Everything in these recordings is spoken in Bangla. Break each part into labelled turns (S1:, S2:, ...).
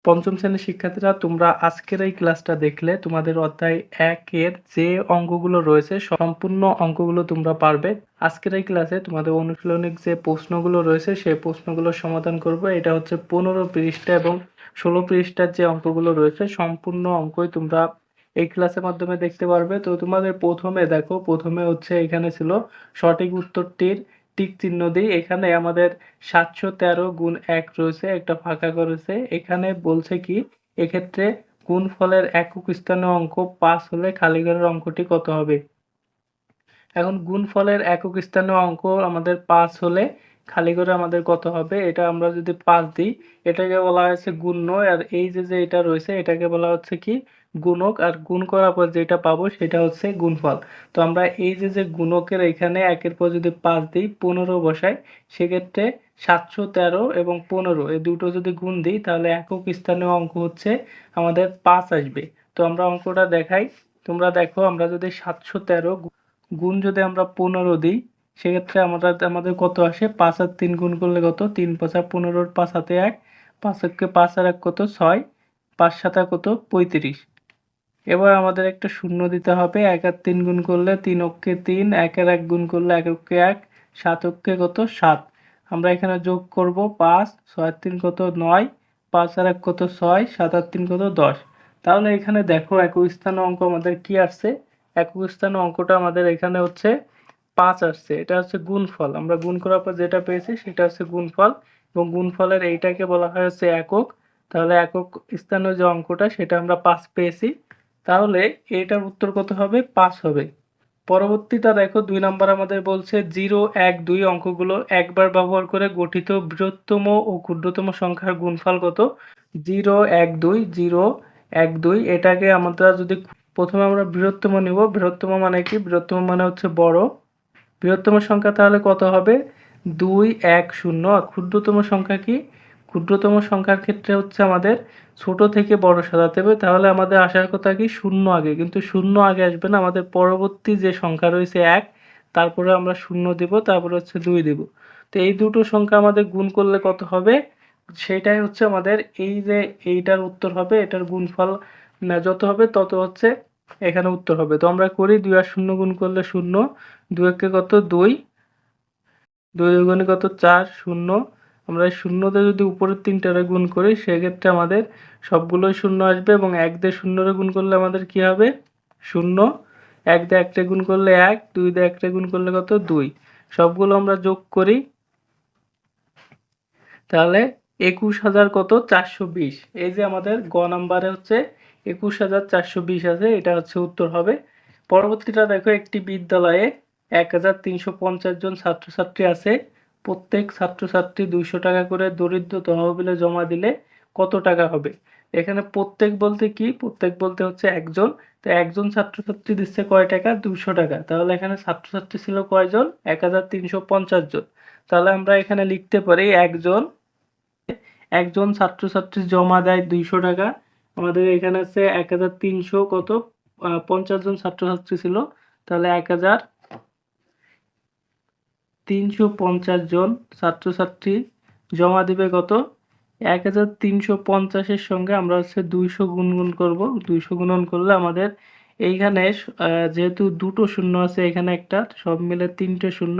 S1: পঞ্চম শ্রেণীর শিক্ষার্থীরা তোমরা আজকের এই ক্লাসটা দেখলে তোমাদের অধ্যায় ১ এর যে অঙ্কগুলো রয়েছে সম্পূর্ণ অঙ্কগুলো তোমরা পারবে। আজকের এই ক্লাসে তোমাদের অনুশীলনিক যে প্রশ্নগুলো রয়েছে সেই প্রশ্নগুলোর সমাধান করব। এটা হচ্ছে ১৫ পৃষ্ঠা এবং ১৬ পৃষ্ঠার যে অঙ্কগুলো রয়েছে সম্পূর্ণ অঙ্কই তোমরা এই ক্লাসের মাধ্যমে দেখতে পারবে। তো তোমাদের প্রথমে হচ্ছে এখানে ছিল সঠিক উত্তরটির টিক চিহ্ন দিই। এখানে আমাদের ৭১৩ গুণ ১ রয়েছে, একটা ফাঁকা করেছে। এখানে বলছে কি এক্ষেত্রে গুণফলের একক স্থানীয় অঙ্ক ৫ হলে খালি ঘরের অঙ্কটি কত হবে? এখন গুণফলের একক স্থানীয় অঙ্ক আমাদের ৫ হলে খালি ঘরে আমাদের কত হবে? এটা আমরা যদি ৫ দিই, এটাকে বলা হয়েছে গুণ্য। আর এই যে এটা রয়েছে এটাকে বলা হচ্ছে কি গুণক। আর গুণ করার পর যেটা পাবো সেটা হচ্ছে গুণফল। তো আমরা এই যে গুণকের এখানে ১ এর পর যদি ৫ দিই, ১৫ বসাই, সেক্ষেত্রে ৭১৩ এবং ১৫ এই দুটো যদি গুণ দিই তাহলে একক স্থানীয় অঙ্ক হচ্ছে আমাদের ৫ আসবে। তো আমরা অঙ্কটা দেখাই। তোমরা দেখো, আমরা যদি ৭১৩ গুণ যদি আমরা ১৫ দিই, সেক্ষেত্রে আমাদের কত আসে? ৫ আর ৩ গুণ করলে কত? ৩ ৫ ১৫, ৫ হাতে ১, ৫ একে ৫ আর ১ কত? ৬, ৫ ৭ কত? ৩৫। এবার আমাদের একটা শূন্য দিতে হবে। ১ আর ৩ গুণ করলে ৩ অক্ষে ৩, ১ আর ১ গুণ করলে ১ অক্ষে ১, ৭ অক্ষে কত? ৭। আমরা এখানে যোগ করব ৫, ৬ আর ৩ কত? ৯, ৫ আর ১ কত? ৬, ৭ আর ৩ কত? ১০। তাহলে এখানে দেখো একক স্থানীয় অঙ্ক আমাদের কি আসছে? একক স্থানীয় অঙ্কটা আমাদের এখানে হচ্ছে ৫ আসছে। এটা হচ্ছে গুণফল। আমরা গুণ করার পর যেটা পেয়েছি সেটা হচ্ছে গুণফল, এবং গুণফলের এইটাকে বলা হয় হচ্ছে একক। তাহলে একক স্থানীয় যে অঙ্কটা সেটা আমরা ৫ পেয়েছি। তাহলে এটার উত্তর কত হবে? ৫ হবে। পরবর্তীটা দেখো, ২ নাম্বার আমাদের বলছে ০, ১, ২ অঙ্কগুলো একবার ব্যবহার করে গঠিত বৃহত্তম ও ক্ষুদ্রতম সংখ্যার গুণফল কত? ০, ১, ২, ০, ১, ২ এটাকে আমরা যদি প্রথমে আমরা বৃহত্তম নিব। বৃহত্তম মানে কি? বৃহত্তম মানে হচ্ছে বড়। বৃহত্তম সংখ্যা তাহলে কত হবে? ২, ১, ০। আর ক্ষুদ্রতম সংখ্যা কি? ক্ষুদ্রতম সংখ্যার ক্ষেত্রে হচ্ছে আমাদের ছোট থেকে বড় সাজাতে হবে। তাহলে আমাদের আসার কথা কি? ০ আগে। কিন্তু ০ আগে আসবে না, আমাদের পরবর্তী যে সংখ্যা রয়েছে ১, তারপরে আমরা ০ দিব, তারপরে হচ্ছে ২ দিব। তো এই দুটো সংখ্যা আমাদের গুণ করলে কত হবে? সেটাই হচ্ছে আমাদের এই যে এইটার উত্তর হবে। এটার গুণফল যত হবে তত হচ্ছে এখানে উত্তর হবে। তো আমরা করি, ২ আর ০ গুণ করলে ০, ২ একে কত? ২, ২ দুগুণে কত? ৪, ০। আমরা এই শূন্যতে যদি উপরের ৩টারে গুণ করি সেক্ষেত্রে আমাদের সবগুলোই ০ আসবে, এবং ১ দিয়ে ০ গুণ করলে আমাদের কি হবে? ০। ১ দিয়ে ১ গুণ করলে ১, ২ দিয়ে ১ গুণ করলে কত? ২। সবগুলো আমরা যোগ করি, তাহলে ২১,০০০ কত? ৪২০। এই যে আমাদের গ নাম্বারে হচ্ছে ২১,৪২০ আছে, এটা হচ্ছে উত্তর হবে। পরবর্তীটা দেখো, একটি বিদ্যালয়ে ১,৩৫০ জন ছাত্রছাত্রী আছে। প্রত্যেক ছাত্রছাত্রী ২০০ টাকা করে দরিদ্র তহবিলে জমা দিলে কত টাকা হবে? এখানে প্রত্যেক বলতে কি? প্রত্যেক বলতে হচ্ছে একজন। তো একজন ছাত্রছাত্রী দিচ্ছে কয় টাকা? ২০০ টাকা। তাহলে এখানে ছাত্রছাত্রী ছিল কয়জন? ১,৩৫০ জন। তাহলে আমরা এখানে লিখতে পারি একজন ছাত্রছাত্রী জমা দেয় ২০০ টাকা। আমাদের এখানে আছে ১,৩০০ কত? ৫০ জন ছাত্রছাত্রী ছিল। তাহলে ১,৩৫০ জন ছাত্রছাত্রী জমা দিবে কত? ১,৩৫০ এর সঙ্গে আমরা হচ্ছে ২০০ গুণন করব। ২০০ গুণন করলে আমাদের এইখানে যেহেতু দুটো শূন্য আছে, এখানে একটা, সব মিলে ৩টে শূন্য,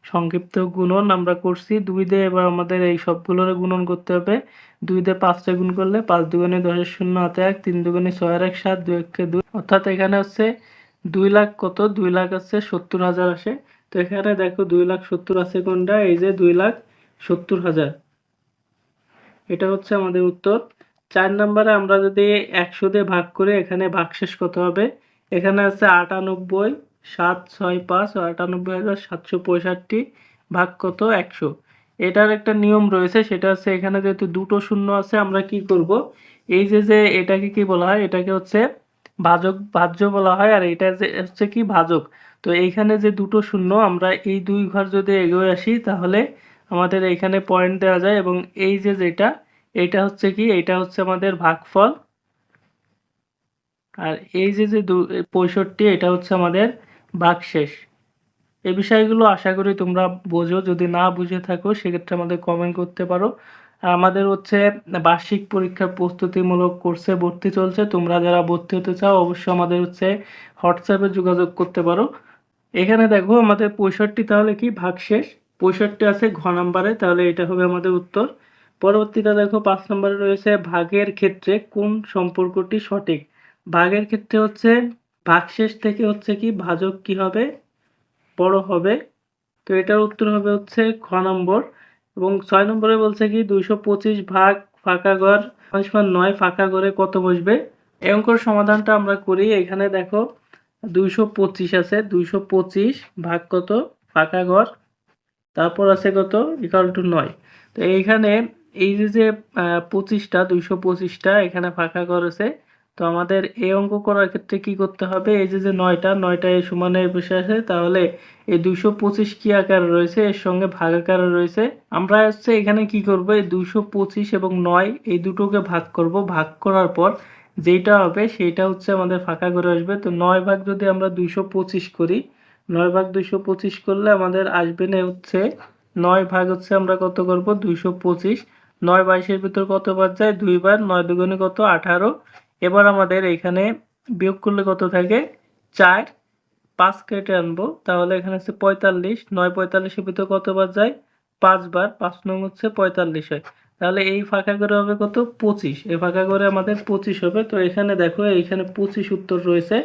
S1: সংক্ষিপ্ত গুণন আমরা করছি। ২ দিয়ে এবার আমাদের এই সবগুলোর গুণন করতে হবে। ২ দিয়ে ৫টা গুণ করলে ৫ দুগুণে ১০ এর শূন্য হাতে ১, ৩ দুগুণে ৬ আর ১ ৭, ২ একে ২। অর্থাৎ এখানে হচ্ছে ২ লাখ কত? ২ লাখ হচ্ছে ৭০,০০০ আসে। তো এখানে দেখো ২,৭০,০০০ আছে কোনটা? এই যে ২,৭০,০০০। এটা হচ্ছে আমাদের উত্তর। ৪ নম্বরে আমরা যদি ১০০ দিয়ে ভাগ করি, এখানে ভাগশেষ কত হবে? এখানে আছে ৯৮, ৭৬৫, ৯৮,৭৬৫ ভাগ কত? ১০০। এটার একটা নিয়ম রয়েছে, সেটা হচ্ছে এখানে যেহেতু দুটো শূন্য আছে আমরা কি করব? এই যে এটাকে কি বলা হয়? এটাকে হচ্ছে ভাজ্য বলা হয়, আর এটা যে হচ্ছে কি? ভাজক। তো এইখানে যে দুটো শূন্য, আমরা এই ২ ঘর যদি এগিয়ে আসি তাহলে আমাদের এইখানে পয়েন্ট দেওয়া যায়, এবং এই যেটা এইটা হচ্ছে কি? এইটা হচ্ছে আমাদের ভাগফল, আর এই যে ৬৫ এটা হচ্ছে আমাদের ভাগশেষ। এই বিষয়গুলো আশা করি তোমরা বোঝো। যদি না বুঝে থাকো সেক্ষেত্রে আমাদের কমেন্ট করতে পারো। আর আমাদের হচ্ছে বার্ষিক পরীক্ষার প্রস্তুতিমূলক কোর্সে ভর্তি চলছে। তোমরা যারা ভর্তি হতে চাও অবশ্যই আমাদের হচ্ছে হোয়াটসঅ্যাপে যোগাযোগ করতে পারো। এখানে দেখো আমাদের 65 তাহলে কি ভাগশেষ 65 আছে ঘ নাম্বারে, তাহলে এটা হবে আমাদের উত্তর। পরবর্তীটা দেখো 5 নম্বরে রয়েছে ভাগের ক্ষেত্রে কোন সম্পর্কটি সঠিক। ভাগের ক্ষেত্রে হচ্ছে ভাগশেষ থেকে হচ্ছে কি ভাজক কি হবে, বড় হবে। তো এটার উত্তর হবে হচ্ছে খ নম্বর। এবং 6 নম্বরে বলছে কি 225 ভাগ ফাঁকা ঘর সমান 9 ফাঁকা ঘরে কত বসবে। এই অঙ্কের সমাধানটা আমরা করি। এখানে দেখো 225 আছে, 225 ভাগ কত ফাঁকা ঘর, তারপর আছে কত ইকুয়াল টু 9। তো এইখানে এই যে 25টা 225টা এখানে ফাঁকা ঘর আছে। তো আমাদের এই অঙ্ক করার ক্ষেত্রে কি করতে হবে, এই যে 9টা এই সমানে বসে আছে, তাহলে এই 225 কি আকারে রয়েছে, এর সঙ্গে ভাগ আকারে রয়েছে। আমরা হচ্ছে এখানে কি করব, এই 225 এবং 9 এই দুটোকে ভাগ করব, ভাগ করার পর যেটা হবে সেইটা হচ্ছে আমাদের ফাঁকা ঘরে আসবে। তো 9 ভাগ যদি আমরা 225 করি, 9 ভাগ 225 করলে আমাদের আসবে না হচ্ছে 9 ভাগ হচ্ছে আমরা কত করব 225। 9 22-এর ভিতর কত বার যায় 2 বার, 9 দুগুণে কত 18। এবার আমাদের এখানে বিয়োগ করলে কত থাকে 4, 5 কেটে আনবো, তাহলে এখানে হচ্ছে 45। 9 45-এর ভিতর কত বার যায় 5 বার, 5 নং হচ্ছে 45 হয়। তাহলে এই ফাঁকা করে হবে কত 25, এই ফাঁকা করে আমাদের 25 হবে। তো এখানে দেখো এইখানে 25 উত্তর রয়েছে।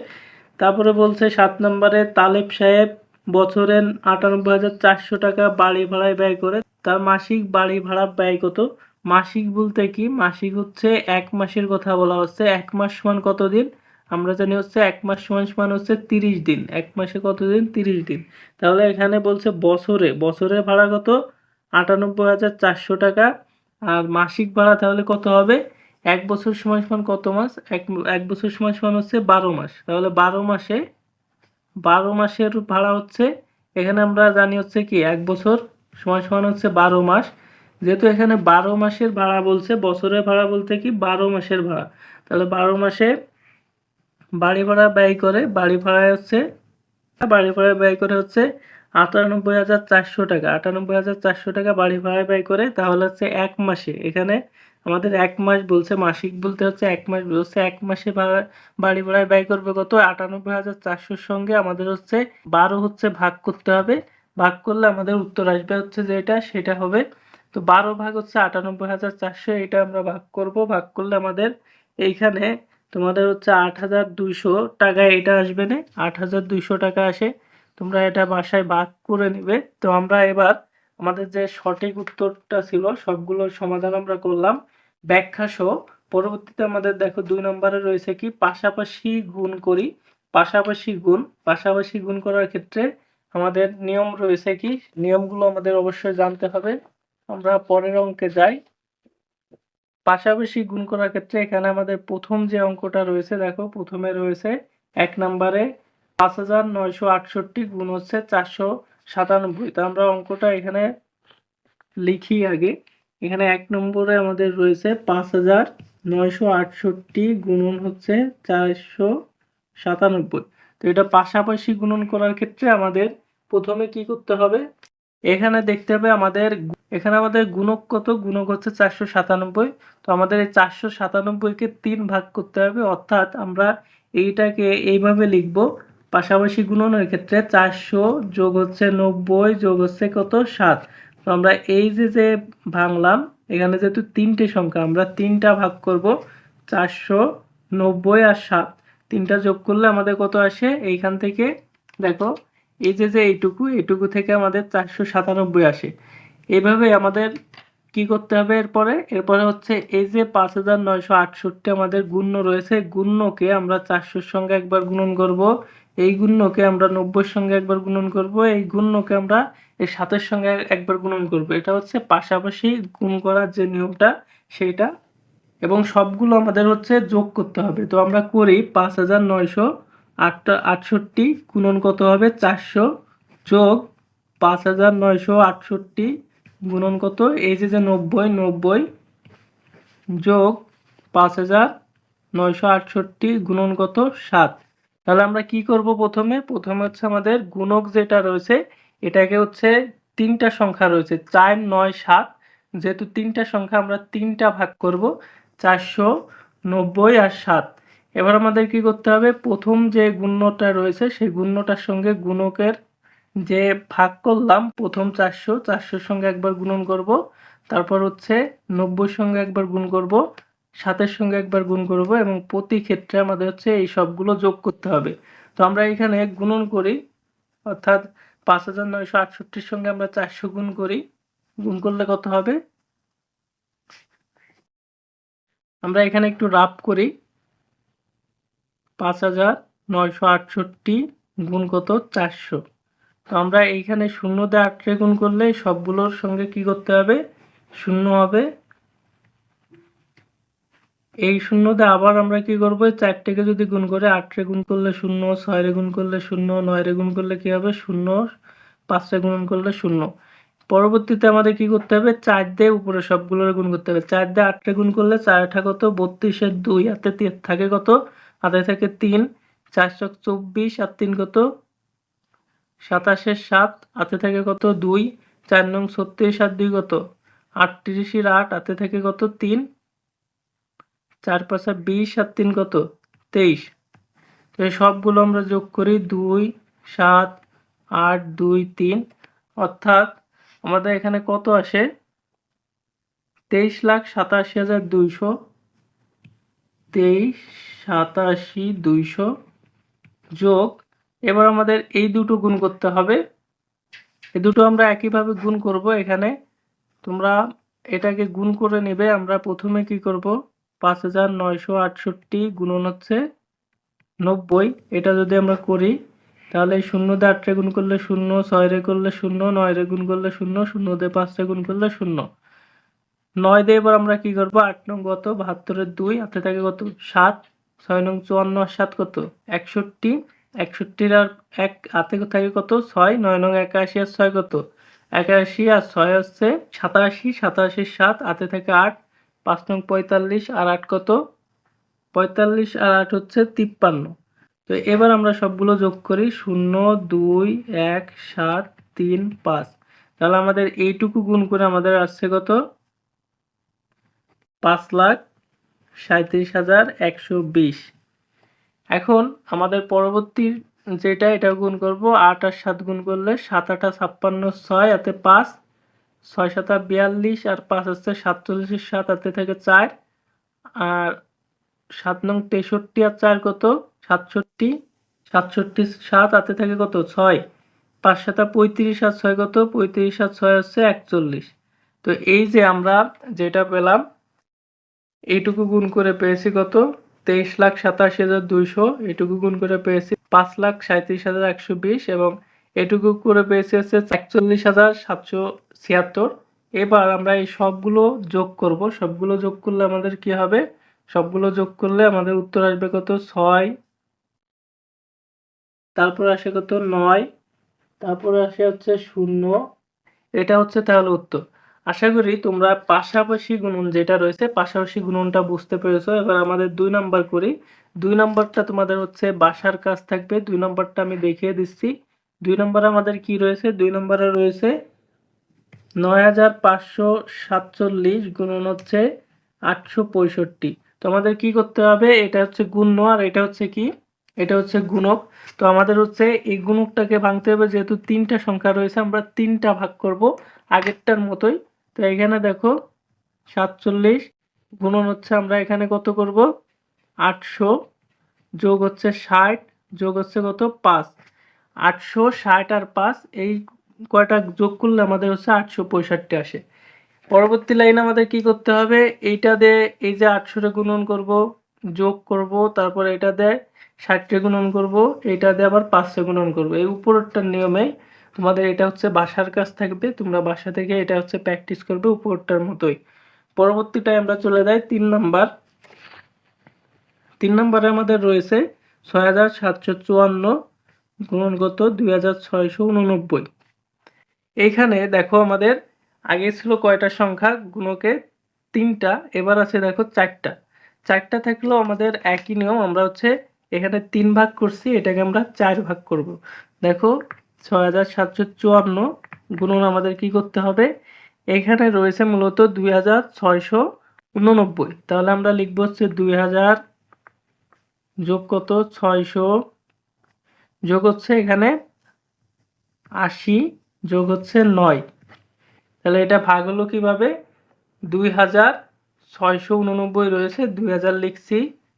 S1: তারপরে বলছে 7 নম্বরে তালেব সাহেব বছরে 98,400 টাকা বাড়ি ভাড়ায় ব্যয় করে, তার মাসিক বাড়ি ভাড়া ব্যয় কত। মাসিক বলতে কি, মাসিক হচ্ছে এক মাসের কথা বলা হচ্ছে। এক মাস সমান কত দিন, আমরা জানি হচ্ছে এক মাস সমান সমান হচ্ছে 30 দিন। এক মাসে কত দিন 30 দিন। তাহলে এখানে বলছে বছরে ভাড়া কত 98,400 টাকা। আর মাসিক ভাড়া তাহলে কত হবে, এক বছর সমান সমান কত মাস, এক বছর সমান সমান হচ্ছে 12 মাস। তাহলে 12 মাসের ভাড়া হচ্ছে, এখানে আমরা জানি হচ্ছে কি এক বছর সমান সমান হচ্ছে 12 মাস। যেহেতু এখানে 12 মাসের ভাড়া বলছে, বছরের ভাড়া বলতে কি 12 মাসের ভাড়া, তাহলে 12 মাসে বাড়ি ভাড়া ব্যয় করে, বাড়ি ভাড়া ব্যয় করে হচ্ছে 98,400 টাকা। 98,400 টাকা বাড়ি ভাড়া ব্যয় করে, তাহলে হচ্ছে এক মাসে, এখানে আমাদের এক মাস বলছে, মাসিক বলতে হচ্ছে এক মাস বলছে, এক মাসে বাড়ি ভাড়ায় ব্যয় করবে কত 98,400-র সঙ্গে আমাদের হচ্ছে 12 হচ্ছে ভাগ করতে হবে। ভাগ করলে আমাদের উত্তর আসবে হচ্ছে যেটা সেটা হবে। তো 12 ভাগ হচ্ছে 98,400, এটা আমরা ভাগ করব। ভাগ করলে আমাদের এইখানে তোমাদের হচ্ছে 8,200 টাকা এটা আসবে না, 8,200 টাকা আসে। তোমরা এটা বাসায় ভাগ করে নিবে। তো আমরা এবার আমাদের যে সঠিক উত্তরটা ছিল সবগুলোর সমাধান আমরা করলাম ব্যাখ্যা সহ। পরবর্তীতে আমাদের দেখো 2 নম্বরে রয়েছে কি পাশাপাশি গুণ করি। পাশাপাশি গুণ করার ক্ষেত্রে আমাদের নিয়ম রয়েছে কি, নিয়মগুলো আমাদের অবশ্যই জানতে হবে। আমরা পরের অঙ্কে যাই। পাশাপাশি গুণ করার ক্ষেত্রে এখানে আমাদের প্রথম যে অঙ্কটা রয়েছে, দেখো প্রথমে রয়েছে 1 নম্বরে 5,968 গুণ হচ্ছে 497। তো আমরা অঙ্কটা এখানে লিখি আগে। এখানে 1 নম্বরে আমাদের রয়েছে 5,968 গুণন হচ্ছে 497। তো এটা পাশাপাশি গুণন করার ক্ষেত্রে আমাদের প্রথমে কি করতে হবে, এখানে দেখতে হবে আমাদের গুণক কত, গুণক হচ্ছে 497। তো আমাদের এই 497-কে 3 ভাগ করতে হবে, অর্থাৎ আমরা এইটাকে এইভাবে লিখব। পাশাপাশি গুণনের ক্ষেত্রে 400 যোগ হচ্ছে 90 যোগ হচ্ছে কত 7। তো আমরা এই যে ভাঙলাম, এখানে যেহেতু 3টে সংখ্যা আমরা 3টা ভাগ করব, 490 আর 7 3টা যোগ করলে আমাদের কত আসে, এইখান থেকে দেখো এই যে এইটুকু থেকে আমাদের 497 আসে। এইভাবে আমাদের কি করতে হবে, এরপরে হচ্ছে এই যে 5,968 আমাদের গুণ্য রয়েছে, গুণ্যকে আমরা 400-র সঙ্গে একবার গুণন করব, এই গুণ্যকে আমরা 90-এর সঙ্গে একবার গুণন করব, এই গুণ্যকে আমরা এই 7-এর সঙ্গে একবার গুণন করব। এটা হচ্ছে পাশাপাশি গুণ করার যে নিয়মটা সেইটা। এবং সবগুলো আমাদের হচ্ছে যোগ করতে হবে। তো আমরা করি 5,968 গুণন কত হবে 400 যোগ 5,968 গুণন কত এই যে 90 যোগ 5,968 গুণন কত 7। তাহলে আমরা কি করব, প্রথমে হচ্ছে আমাদের গুণক যেটা রয়েছে এটাকে হচ্ছে 3টা সংখ্যা রয়েছে 4 9 7। যেহেতু তিনটা সংখ্যা আমরা তিনটা ভাগ করব, 490 আর 7। এবার আমাদের কি করতে হবে, প্রথম যে গুণ্যটা রয়েছে সেই গুণ্যটার সঙ্গে গুণকের যে ভাগ করলাম প্রথম 400 সঙ্গে একবার গুণন করব, তারপর হচ্ছে 90 সঙ্গে একবার গুণ করব, 7-এর সঙ্গে একবার গুণ করব এবং প্রতি ক্ষেত্রে আমাদের হচ্ছে এই সবগুলো যোগ করতে হবে। তো আমরা এখানে গুণন করি, অর্থাৎ 5968 সঙ্গে আমরা 400 গুণ করি, গুণ করলে কত হবে, আমরা এখানে একটু রাফ করি, 5968 গুণ কত 400। তো আমরা এইখানে 0 দিয়ে 8 রে গুণ করলে সবগুলোর সঙ্গে কি করতে হবে, 0 হবে। এই 0 দিয়ে আবার আমরা কি করব, 4 থেকে যদি গুণ করে 8 রে গুণ করলে 0, 6 রে গুণ করলে 0, 9 রে গুণ করলে কি হবে 0, 5 রে গুণ করলে 0। পরবর্তীতে আমাদের কি করতে হবে, 4 দিয়ে উপরে সবগুলোর গুণ করতে হবে। 4 দিয়ে 8 রে গুণ করলে 4 8 কত 32 এর 2, হাতে থাকে কত, হাতে থাকে 3, 4 চক 24 আর 3 কত 27 এর 7, হাতে থাকে কত 2, 4 নং 36 আর 2 কত 38 এর 8, হাতে থাকে কত 3, 4 5 20 আর 3 কত 23। তো এই সবগুলো আমরা যোগ করি, 2 7 8 2 3, অর্থাৎ আমাদের এখানে কত আসে 23,87,200, 23,87,200 যোগ, এবার আমাদের এই দুটো গুণ করতে হবে। এই দুটো আমরা একইভাবে গুণ করব। এখানে তোমরা এটাকে গুণ করে নেবে। আমরা প্রথমে কি করব, 5968 গুণন হচ্ছে 90, এটা যদি আমরা করি তাহলে 0 দিয়ে 8 রে গুণ করলে 0, 6 রে করলে 0, 9 রে গুণ করলে 0, 0 দিয়ে 5 রে গুণ করলে 0, 9 দিয়ে এবার আমরা কি করব, 8 নং কত 72 এর 2, হাতে থাকে কত 7, 6 নং 54 আর 7 কত 61, 61 আর 1 হাতে থাকে কত 6, 9 নং 81 আর 6 কত 81 আর 6 হচ্ছে 87, 87 এর 7 হাতে থাকে 8, 5 নং 45 আর 8 কত 45 আর 8 হচ্ছে 53। তো এবার আমরা সবগুলো যোগ করি, 0 2 1 7 3 5, তাহলে আমাদের এইটুকু গুণ করে আমাদের আসছে কত 5,37,120। এখন আমাদের পরবর্তী যেটা, এটা গুণ করব, 8 আর 7 গুণ করলে 7 8 56, 6 হাতে 5, 6 7 42 আর 5 হচ্ছে 47 এর 7, হাতে থেকে 4, আর 7 নং 63 আর 4 কত 67, 67 7 হাতে থাকে কত 6, 5 7 35 আর 6 কত 35 আর 6 হচ্ছে 41। তো এই যে আমরা যেটা পেলাম, এইটুকু গুণ করে পেয়েছি কত 23,87,200, এটুকু গুণ করে পেয়েছি 5,37,120 এবং এটুকু করে পেয়েছি হচ্ছে 41,776। এবার আমরা এই সবগুলো যোগ করব। সবগুলো যোগ করলে আমাদের কি হবে, সবগুলো যোগ করলে আমাদের উত্তর আসবে কত 6, তারপর আসে কত 9, তারপর আসে হচ্ছে 0। এটা হচ্ছে তাহলে উত্তর। আশা করি তোমরা পাশাপাশি গুণন যেটা রয়েছে পাশাপাশি গুণনটা বুঝতে পেরেছো। এবার আমাদের 2 নাম্বার করি। 2 নাম্বারটা তোমাদের হচ্ছে বাসার কাজ থাকবে। 2 নাম্বারটা আমি দেখিয়ে দিচ্ছি। 2 নাম্বারে আমাদের কি রয়েছে, 2 নাম্বারে রয়েছে 9,547 গুণন হচ্ছে 865। তো আমাদের কি করতে হবে, এটা হচ্ছে গুণ্য আর এটা হচ্ছে কি, এটা হচ্ছে গুণক। তো আমাদের হচ্ছে এই গুণকটাকে ভাঙতে হবে, যেহেতু তিনটা সংখ্যা রয়েছে আমরা তিনটা ভাগ করব আগেরটার মতোই। তো এখানে দেখো 47 গুণন হচ্ছে আমরা এখানে কত করব 800, যোগ হচ্ছে 60, যোগ হচ্ছে কত 5, 860 আর 5 এই কয়টা যোগ করলে আমাদের হচ্ছে 865 আসে। পরবর্তী লাইনে আমাদের কি করতে হবে, এইটা দিয়ে এই যে 800 রে গুণন করব, যোগ করব, তারপর এটা দিয়ে 60 রে গুণন করব, এইটা দিয়ে আবার 5 রে গুণন করব। এই উপরেরটার নিয়মে তোমাদের এটা হচ্ছে বাসার কাজ থাকবে, তোমরা বাসা থেকে এটা হচ্ছে প্র্যাকটিস করবে উপরেরটার মতোই। পরবর্তীটায় আমরা চলে যাই 3 নাম্বার। 3 নম্বরে আমাদের রয়েছে 6,754 গুণন কত 2,689। এইখানে দেখো আমাদের আগে ছিল কয়টা সংখ্যা গুণকে 3টা, এবার আছে দেখো 4টা। 4টা থাকলেও আমাদের একই নিয়ম, আমরা হচ্ছে এখানে 3 ভাগ করছি, এটাকে আমরা 4 ভাগ করব। দেখো 6,754 গুণন আমাদের কি করতে হবে, এখানে রয়েছে মূলত 2689। তাহলে আমরা লিখবো হচ্ছে 2000 যোগ কত 600 যোগ হচ্ছে এখানে 80 যোগ হচ্ছে 9। তাহলে এটা ভাগ হলো কিভাবে? 2689 রয়েছে, 2000 লিখছি,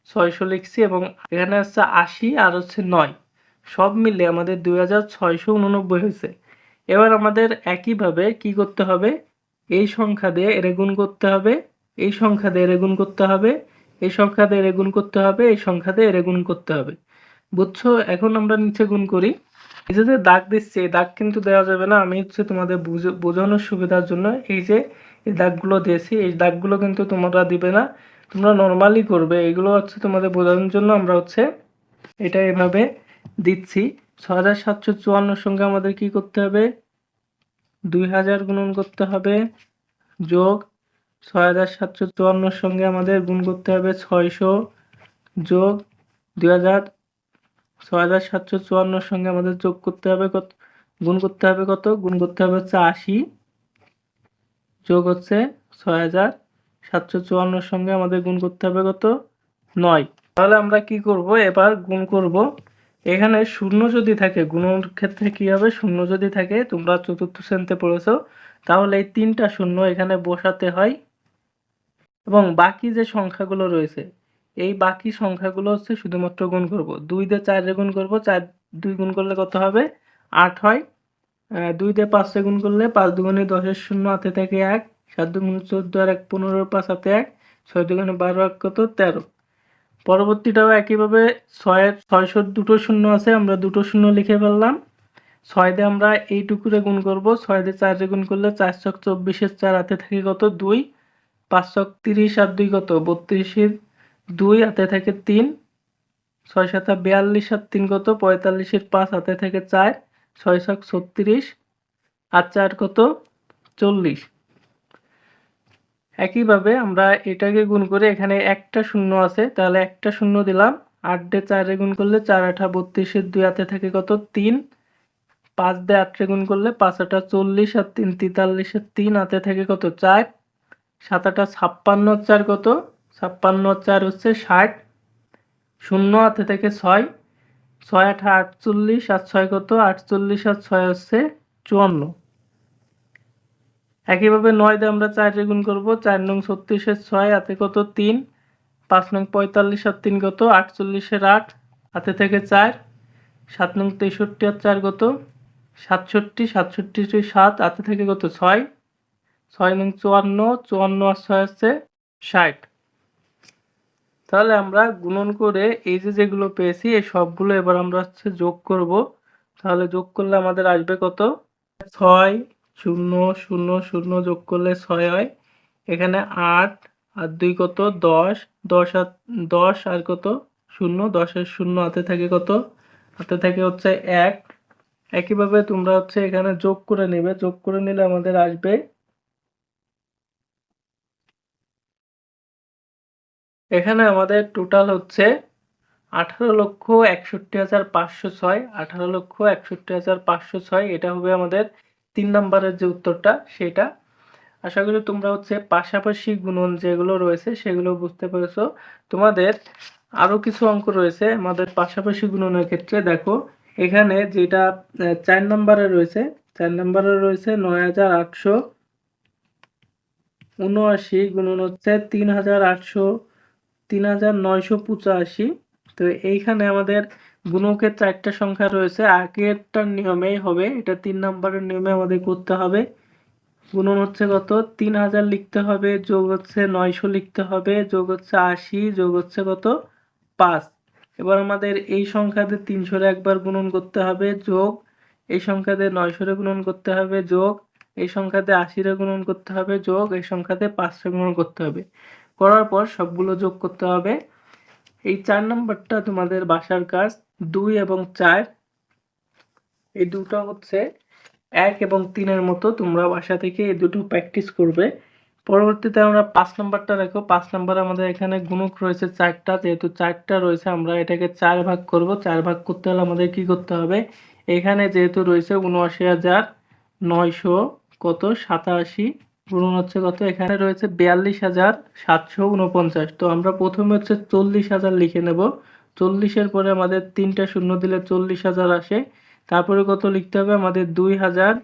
S1: 600 লিখছি এবং এখানে হচ্ছে 80 আর হচ্ছে 9, সব মিলে আমাদের 2689 হয়েছে। এবার আমাদের একইভাবে কি করতে হবে? এই সংখ্যা দিয়ে এর গুণ করতে হবে, এই সংখ্যা দিয়ে এর গুণ করতে হবে, এই সংখ্যা দিয়ে এর গুণ করতে হবে, এই সংখ্যা দিয়ে এর গুণ করতে হবে। বুঝছো? এখন আমরা নিচে গুণ করি। এই যে দাগ দিচ্ছি, এই দাগ কিন্তু দেওয়া যাবে না, আমি হচ্ছে তোমাদের বোঝানোর সুবিধার জন্য এই যে এই দাগগুলো দিয়েছি, এই দাগগুলো কিন্তু তোমরা দিবে না, তোমরা নর্মালি করবে। এগুলো হচ্ছে তোমাদের বোঝানোর জন্য আমরা হচ্ছে এটা এভাবে দিচ্ছি। 6754 সঙ্গে আমাদের কি করতে হবে? 2000 গুণন করতে হবে, যোগ 6754 সঙ্গে আমাদের গুণ করতে হবে 600, যোগ 2000, 6754 সঙ্গে আমাদের যোগ করতে হবে কত? গুণ করতে হবে কত? গুণ করতে হবে হচ্ছে 80, যোগ হচ্ছে 6754 সঙ্গে আমাদের গুণ করতে হবে কত? 9। তাহলে আমরা কি করব? এবার গুণ করব। এখানে শূন্য যদি থাকে, গুণের ক্ষেত্রে কি হবে? শূন্য যদি থাকে, তোমরা চতুর্থ শ্রেণীতে পড়েছো, তাহলে এই 3টা শূন্য এখানে বসাতে হয় এবং বাকি যে সংখ্যাগুলো রয়েছে এই বাকি সংখ্যাগুলো হচ্ছে শুধুমাত্র গুণ করব। 2 দিয়ে 4 গুণ করব, 4 2 গুণ করলে কত হবে? 8 হয়। 2 দিয়ে 5 গুণ করলে 5 দুগুণে 10 এর শূন্য, হাতে থাকে 1, 7 দুগুণে 14 আর 1 15, 5 হাতে 1, 6 দুগুণে 12 আর কত? 13। পরবর্তীটাও একইভাবে 600 দুটো শূন্য আছে, আমরা দুটো শূন্য লিখে ফেললাম। 6 দিয়ে আমরা এইটুকুরে গুণ করব, 6 দিয়ে 4 গুণ করলে 4 ছক 24 এর 4 হাতে থাকে কত? 2, 5 ছক 30 আর 2 কত? 32 এর 2 হাতে থাকে 3, 6 7 42 আর 3 কত? 45 এর 5 হাতে থাকে 4, 6 ছক 36 আর 4 কত? 40। একইভাবে আমরা এটাকে গুণ করে এখানে একটা শূন্য আছে, তাহলে একটা শূন্য দিলাম। 8 দিয়ে 4 গুণ করলে 4 8 32 এর 2 হাতে থাকে কত? 3, 5 দিয়ে 8 গুণ করলে 5 8 40 আর 3 43 এর 3 হাতে থাকে কত? 4, 7 8 56 আর 4 কত? 56 আর 4 হচ্ছে 60, শূন্য হাতে থেকে 6, 6 8 48 আর 6 কত? 48 আর 6 হচ্ছে 54। একইভাবে 9 দিয়ে আমরা 4 গুণ করব, 4 নং 36 এর 6 হাতে কত? 3, 5 নং 45 আর 3 কত? 48 এর 8 হাতে থেকে 4, 7 নং 63 আর 4 কত? 67, 67 এর 7 হাতে থেকে কত? 6, 6 নং 54, 54 আর 6 হচ্ছে 60। তাহলে আমরা গুণন করে এই যে যেগুলো পেয়েছি এই সবগুলো এবার আমরা হচ্ছে যোগ করব। তাহলে যোগ করলে আমাদের আসবে কত? 6 0 0 0 যোগ করলে 6 হয়। এখানে 8 আর 2 কত? 10, 10 আর 10 আর কত? 0, 10 এর 0 হাতে থাকে কত? হাতে থাকে হচ্ছে 1। একইভাবে তোমরা হচ্ছে এখানে যোগ করে নেবে, যোগ করে নিলে আমাদের আসবে এখানে আমাদের টোটাল হচ্ছে 18,61,506, 18,61,506। এটা হবে আমাদের 3 নম্বরের যে উত্তরটা সেটা। আশা করি তোমরা হচ্ছে পাশাপাশি গুণন যেগুলো রয়েছে সেগুলো বুঝতে পেরেছো। তোমাদের আরো কিছু অঙ্ক রয়েছে আমাদের পাশাপাশি গুণনের ক্ষেত্রে। দেখো এখানে যেটা 4 নম্বরে রয়েছে, 4 নম্বরে রয়েছে 9,879 গুণন হচ্ছে 3,985। তো এইখানে আমাদের গুণকের 4টা সংখ্যা রয়েছে, আগেরটার নিয়মেই হবে, এটা 3 নম্বরের নিয়মে আমাদের করতে হবে। গুণন হচ্ছে কত? 3000 লিখতে হবে, যোগ হচ্ছে 900 লিখতে হবে, যোগ হচ্ছে 80, যোগ হচ্ছে কত? 5। এবার আমাদের এই সংখ্যা দিয়ে 300 একবার গুণন করতে হবে, যোগ এই সংখ্যা দিয়ে 900 গুণন করতে হবে, যোগ এই সংখ্যা দিয়ে 80 গুণন করতে হবে, যোগ এই সংখ্যা দিয়ে 500 গুণন করতে হবে। করার পর সবগুলো যোগ করতে হবে। এই 4 নম্বরটা তোমাদের বাসার কাজ। 2 এবং 4 এই দুটো হচ্ছে 1 এবং 3-এর মতো, তোমরা বাসা থেকে এই দুটো প্র্যাকটিস করবে। পরবর্তীতে আমরা 5 নাম্বারটা দেখো। 5 নাম্বারে আমাদের এখানে গুণক রয়েছে 4টা, যেহেতু 4টা রয়েছে আমরা এটাকে 4 ভাগ করব। 4 ভাগ করতে হলে আমাদের কি করতে হবে? এখানে যেহেতু রয়েছে ৭৯,৯০০ কত? 87 গুণন হচ্ছে কত, এখানে রয়েছে 42,749। তো আমরা প্রথমে হচ্ছে 40,000 লিখে নেব। 40-এর পরে আমাদের 3টা শূন্য দিলে 40,000 আসে। তারপরে কত লিখতে হবে আমাদের 2,000,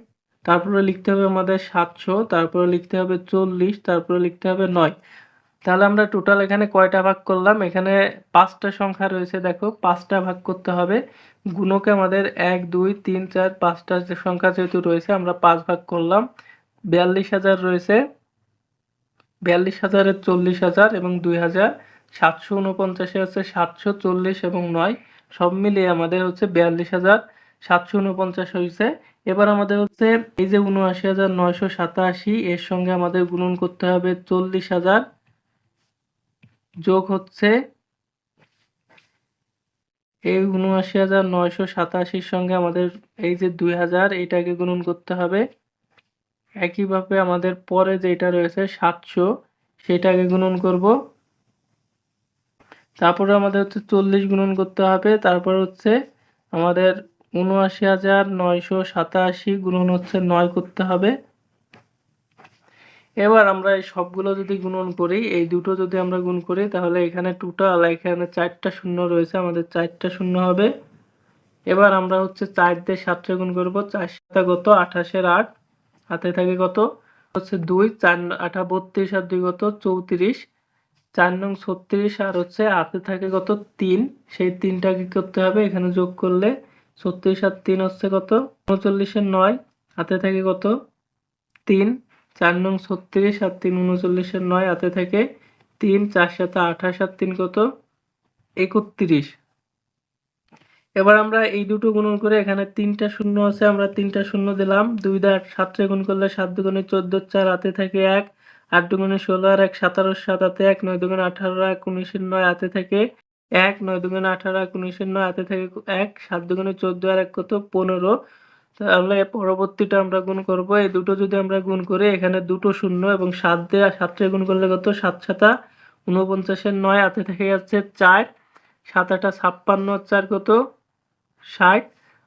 S1: তারপরে লিখতে হবে আমাদের 700, তারপরে লিখতে হবে 40, তারপরে লিখতে হবে 9। তাহলে আমরা টোটাল এখানে কয়টা ভাগ করলাম, এখানে 5টা সংখ্যা রয়েছে, দেখো 5টা ভাগ করতে হবে। গুণকে আমাদের 1 2 3 4 5টা সংখ্যা যেহেতু রয়েছে আমরা 5 ভাগ করলাম। 42,000 রয়েছে, 42,000 এর 40,000 এবং 2,000, 749 হচ্ছে 740 এবং 9 সব মিলিয়ে আমাদের হচ্ছে 42,749 হয়েছে। এবার আমাদের হচ্ছে এই যে 79,987 এর সঙ্গে আমাদের গুণন করতে হবে 40,000, যোগ হচ্ছে এই 79,987 সঙ্গে আমাদের এই যে 2,000 এটাকে গুণন করতে হবে। একইভাবে আমাদের পরে যেটা রয়েছে 700 সেটাকে গুণন করব। তারপরে আমাদের হচ্ছে 40 গুণন করতে হবে। তারপর হচ্ছে আমাদের 79,987 গুণন হচ্ছে 9 করতে হবে। এবার আমরা এই সবগুলো যদি গুণন করি, এই দুটো যদি আমরা গুণ করি তাহলে এখানে টোটাল এখানে 4টা শূন্য রয়েছে, আমাদের 4টা শূন্য হবে। এবার আমরা হচ্ছে 4 দিয়ে 7 গুণ করব, 4 7 কত 28 এর 8, হাতে থাকে কত হচ্ছে 2, 4 8 32 আর 2 কত 34, 4 নং 36 আর হচ্ছে হাতে থাকে কত 3, সেই 3টা কি করতে হবে এখানে যোগ করলে 36 আর 3 হচ্ছে কত 39 এর 9, হাতে থাকে কত 3, 4 নং 36 আর 3 39 এর 9, হাতে থাকে 3, 4 7 28 আর 3 কত 31। এবার আমরা এই দুটো গুণন করে এখানে 3টা শূন্য আছে, আমরা 3টা শূন্য দিলাম। 2 দিয়ে 7 গুণ করলে 7 দুগুণে 14, 4 হাতে থাকে 1, 8 দুগুণে 16 আর 1 17, 7 হাতে 1, 9 দুগুণে 18, 1 19 এর 9 হাতে থাকে 1, 9 দুগুণে 18, 1 19 এর 9 হাতে থাকে 1, 7 দুগুণে 14 আর 1 কত 15। তাহলে পরবর্তীটা আমরা গুণ করব। এই দুটো যদি আমরা গুণ করি এখানে দুটো শূন্য এবং 7 দিয়ে 7 গুণ করলে কত 7 7 49 এর 9 হাতে থেকে যাচ্ছে 4, 7 8 56 4 কত 60,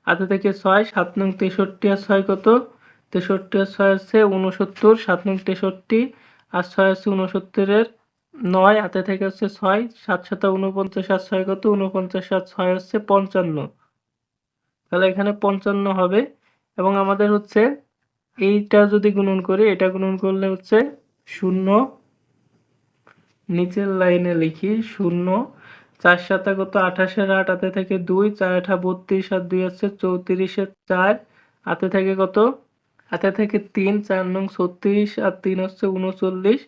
S1: হাতে থেকে 6, 7 নং 63 আর 6 কত 63 আর 6 হচ্ছে 69, 7 নং 63 আর 6 হচ্ছে 69 এর 9, হাতে থেকে হচ্ছে 6, 7 7 49 আর 6 কত 49 আর 6 হচ্ছে 55। তাহলে এখানে 55 হবে। এবং আমাদের হচ্ছে এইটা যদি গুণন করি, এটা গুণন করলে হচ্ছে 0, নিচের লাইনে লিখি 0, 4 7 কত 28 এর 8, হাতে থেকে 2, 4 8 32 আর 2 হচ্ছে 34 এর 4, হাতে থেকে কত হাতে থেকে 3, 4 নং 36 আর 3 হচ্ছে 39,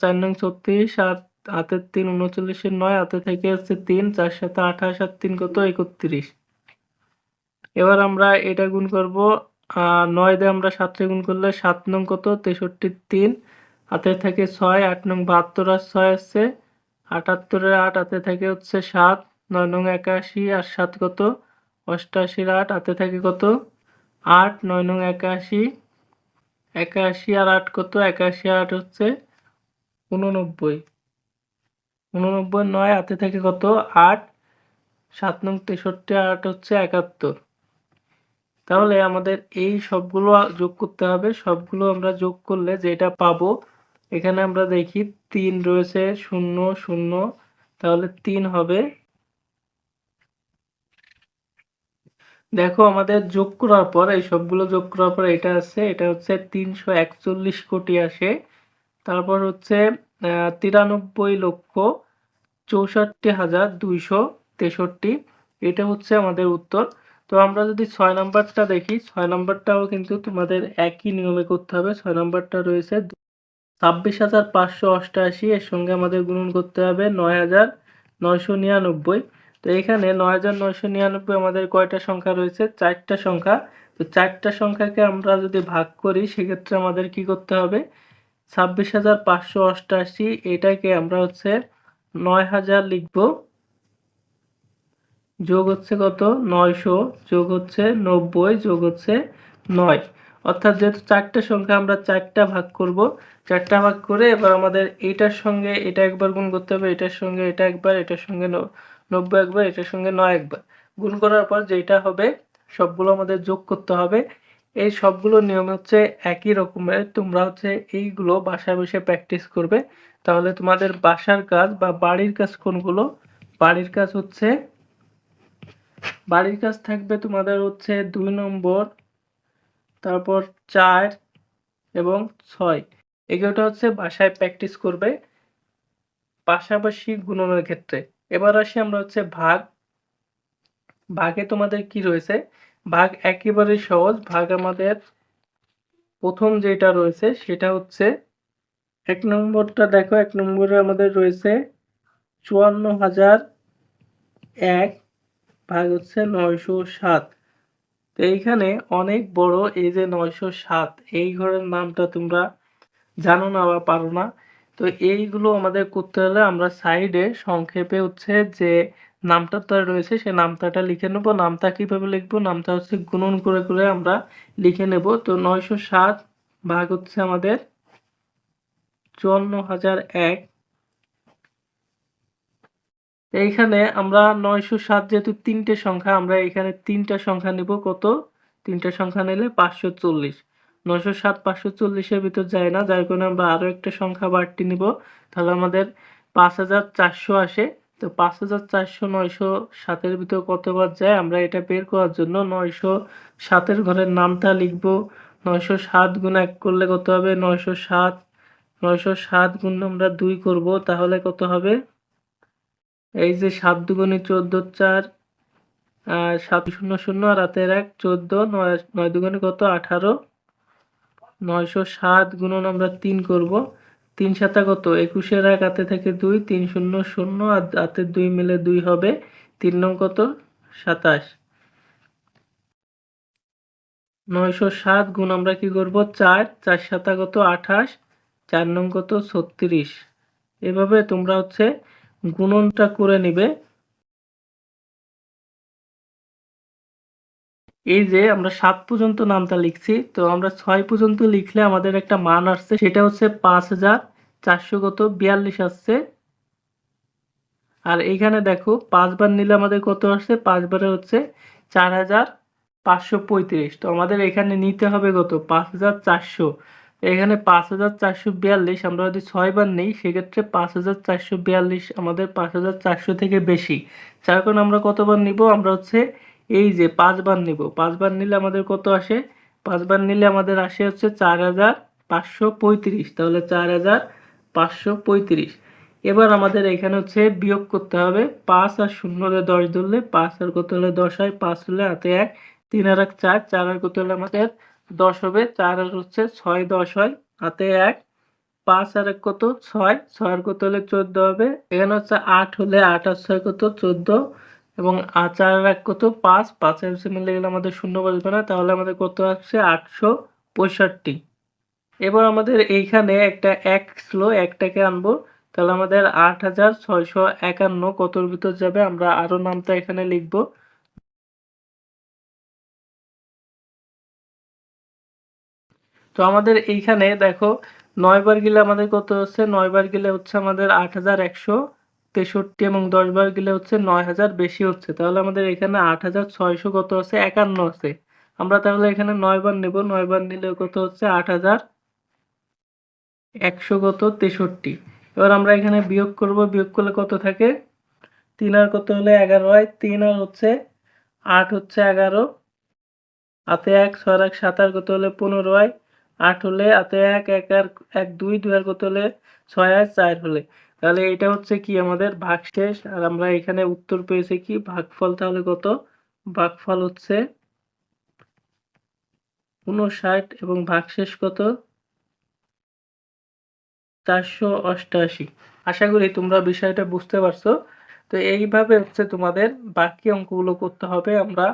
S1: 4 নং 36 আর হাতের 3 39 এর 9, হাতে থেকে হচ্ছে 3, 4 7 28 আর 3 কত 31। এবার আমরা এটা গুণ করব, 9 দিয়ে আমরা 7 গুণ করলে 7 নং কত 63 3, হাতে থাকে 6, 8 নং 72 আর 6 আছে 78 এর 8, হাতে থাকে হচ্ছে 7, 9 নং 81 আর 7 কত 88 এর 8, হাতে থাকে কত 8, 9 নং 81, 81 আর 8 কত 81 8 হচ্ছে 89, 89 9, হাতে থাকে কত 8, 7 নং 63 আর 8 হচ্ছে 71। তাহলে আমাদের এই সবগুলো যোগ করতে হবে, সবগুলো আমরা যোগ করলে যেটা পাবো এখানে আমরা দেখি 3 রয়েছে 0 0, তাহলে 3 হবে। দেখো আমাদের যোগ করার পর এই সবগুলো যোগ করার পর এটা আছে, এটা হচ্ছে 341 কোটি আসে। তারপর হচ্ছে 93,64,263, এটা হচ্ছে আমাদের উত্তর। তো আমরা যদি 6 নাম্বারটা দেখি, 6 নাম্বারটাও কিন্তু তোমাদের একই নিয়মে করতে হবে। 6 নাম্বারটা রয়েছে 26,588, এর সঙ্গে আমাদের গুণন করতে হবে 9,999। তো এখানে 9,999 আমাদের কয়টা সংখ্যা রয়েছে 4টা সংখ্যা। তো 4টা সংখ্যাকে আমরা যদি ভাগ করি সেক্ষেত্রে আমাদের কি করতে হবে 26,588 এটাকে আমরা হচ্ছে 9,000 লিখব, যোগ হচ্ছে কত 900, যোগ হচ্ছে 90, যোগ হচ্ছে 9। অর্থাৎ যেহেতু 4টা সংখ্যা আমরা 4টা ভাগ করব, 4টা ভাগ করে এবার আমাদের এইটার সঙ্গে এটা একবার গুণ করতে হবে, এটার সঙ্গে এটা একবার, এটার সঙ্গে 90 একবার, এটার সঙ্গে 9 একবার গুণ করার পর যেটা হবে সবগুলো আমাদের যোগ করতে হবে। এই সবগুলো নিয়ম হচ্ছে একই রকমের। তোমরা হচ্ছে এইগুলো বাসায় বসে প্র্যাকটিস করবে। তাহলে তোমাদের বাসার কাজ বা বাড়ির কাজ কোনগুলো? বাড়ির কাজ হচ্ছে বাড়ির কাজ থাকবে তোমাদের হচ্ছে ২ নম্বর, তারপর ৪ এবং ৬। এগুলোটা হচ্ছে বাসায় প্র্যাকটিস করবে পাশাপাশি গুণনের ক্ষেত্রে। এবার আসি আমরা হচ্ছে ভাগ। ভাগে তোমাদের কি রয়েছে? ভাগ একেবারেই সহজ। ভাগ আমাদের ১ম যেটা রয়েছে সেটা হচ্ছে ১ নম্বরটা দেখো, ১ নম্বরে আমাদের রয়েছে ৫৪,০০০ ভাগ হচ্ছে ৯০৭। তো এইখানে অনেক বড় এই যে ৯০৭ এই ঘরের নামটা তোমরা জানো না বা পারো না। তো এইগুলো আমাদের করতে হলে আমরা সাইডে সংক্ষেপে হচ্ছে যে নামতাটা রয়েছে সে নামতাটা লিখে নেব। নামতা কিভাবে লিখব? নামতা হচ্ছে গুণন করে আমরা লিখে নেব। তো ৯০৭ ভাগ হচ্ছে আমাদের ৫৪,০০১। এইখানে আমরা ৯০৭ যেহেতু ৩টে সংখ্যা, আমরা এখানে ৩টা সংখ্যা নিব। কত? ৩টা সংখ্যা নিলে ৫৪০। ৯০৭ ৫৪০ এর ভিতর যায় না, যার কারণে আমরা আরো একটা সংখ্যা বাড়তি নিব। তাহলে আমাদের ৫৪০০ আসে। তো ৫৪০০ ৯০৭ এর ভিতর কতবার যায় আমরা এটা বের করার জন্য ৯০৭ এর ঘরের নামটা লিখব। ৯০৭ গুণ ১ করলে কত হবে? ৯০৭। ৯০৭ গুণ আমরা ২ করব, তাহলে কত হবে? এই যে ৭ দুগুণে ১৪, ৪ ৭ শূন্য শূন্য আর হাতের ১ ১৪, ৯ দুগুণে কত? ১৮। ৯০৭ গুণন আমরা ৩ করব। ৩ সাতা কত? ২১-এর ১ হাতে থেকে ২, ৩ শূন্য শূন্য আর হাতের ২ মিলে ২ হবে। ৩ নং কত? ২৭। ৯০৭ গুণ আমরা কি করব? ৪, ৪ সাতা কত? ২৮, ৪ নং কত? ৩৬। এভাবে তোমরা হচ্ছে গুণনটা করে নিবে। এই যে আমরা ৭ পর্যন্ত নামটা লিখছি, তো আমরা ৬ পর্যন্ত লিখলে আমাদের একটা মান আসছে, সেটা হচ্ছে ৫,৪০০ আসছে। আর এইখানে দেখো ৫ বার নিলে আমাদের কত আসছে? ৫ বারে হচ্ছে ৪,৫৩৫। তো আমাদের এখানে নিতে হবে কত? ৫,৪০০। এখানে ৫,৪৪২ আমরা যদি ৬ বার নিই সেক্ষেত্রে ৫,৪৪২ আমাদের ৫,৪০০ থেকে বেশি। যার কারণে আমরা কতবার নিব? আমরা হচ্ছে এই যে ৫ বার নিব। ৫ বার নিলে আমাদের কত আসে? ৫ বার নিলে আমাদের আসে হচ্ছে ৪,৫৩৫। তাহলে ৪,৫৩৫। এবার আমাদের এখানে হচ্ছে বিয়োগ করতে হবে। ৫ আর ০ রে ১০ ধরলে ৫ আর কত হলে ১০ হয়? ৫ হলে হাতে ১, ৩ আর ১ ৪, ৪ আর কত হলে আমাদের ১০ হবে? ৪ আর হচ্ছে ৬ ১০ হয়, হাতে ১, ৫ আর ১ কত? ৬, ৬ আর কত হলে ১৪ হবে? এখানে হচ্ছে ৮ হলে ৮ আর ৬ কত? ১৪ এবং ৪ আর ১ কত? ৫, ৫ আর মিলে গেলে আমাদের শূন্য বসবে না, তাহলে আমাদের কত আসছে? ৮৬৫। এবার আমাদের এইখানে একটা ১ ছিল, ১টাকে আনবো। তাহলে আমাদের ৮৬৫১ কতর ভিতর যাবে? আমরা আরো নামটা এখানে লিখব। তো আমাদের এইখানে দেখো ৯ বার গেলে আমাদের কত হচ্ছে? ৯ বার গেলে হচ্ছে আমাদের ৮১৬৩ এবং ১০ বার গেলে হচ্ছে ৯০০০ বেশি হচ্ছে। তাহলে আমাদের এখানে ৮৬০০ কত আছে? ৫১ আছে। আমরা তাহলে এখানে ৯ বার নেব। ৯ বার নিলে কত হচ্ছে? ৮১০০ কত? ৬৩। এবার আমরা এখানে বিয়োগ করব। বিয়োগ করলে কত থাকে? ৩ আর কত হলে ১১ হয়? ৩ আর হচ্ছে ৮ হচ্ছে ১১, হাতে ১, ৬ আর ১ ৭ আর কত হলে ১৫ হয়? ৮ হলে হাতে ১, ১ আর ১ ২, ২ আর কত হলে ৬ হয়? ৪ হলে। তাহলে এটা হচ্ছে কি আমাদের ভাগশেষ। আর আমরা এখানে উত্তর পেয়েছি কি? ভাগফল। তাহলে কত? ভাগফল হচ্ছে ৫৯ এবং ভাগশেষ কত? ৪৮৮। আশা করি তোমরা বিষয়টা বুঝতে পারছো। তো এইভাবে হচ্ছে তোমাদের বাকি অঙ্কগুলো করতে হবে। আমরা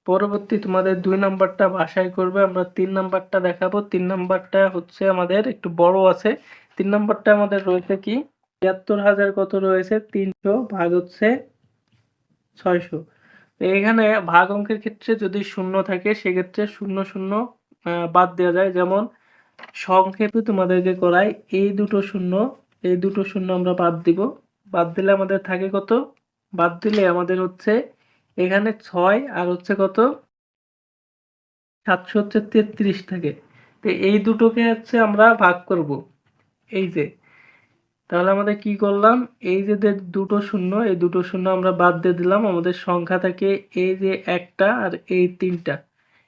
S1: পরবর্তী তোমাদের ২ নাম্বারটা বাসায় করবে। আমরা ৩ নাম্বারটা দেখাবো। ৩ নাম্বারটা হচ্ছে আমাদের একটু বড় আছে। ৩ নাম্বারটা আমাদের রয়েছে কি? ৭৩,০০০ কত রয়েছে? ৩০০ ভাগ হচ্ছে ৬০০। তো এখানে ভাগ অঙ্কের ক্ষেত্রে যদি শূন্য থাকে সেক্ষেত্রে ০, ০ বাদ দেওয়া যায়। যেমন সংক্ষেপে তোমাদেরকে করাই, এই দুটো শূন্য আমরা বাদ দিব। বাদ দিলে আমাদের থাকে কত? বাদ দিলে আমাদের হচ্ছে এখানে ৬ আর হচ্ছে কত? 700 হচ্ছে 33 থেকে। তো এই দুটোকে হচ্ছে আমরা ভাগ করব, এই যে। তাহলে আমাদের কি করলাম, এই যে দুটো শূন্য, এই দুটো শূন্য আমরা বাদ দিয়ে দিলাম। আমাদের সংখ্যা থাকে এই যে একটা আর এই তিনটা,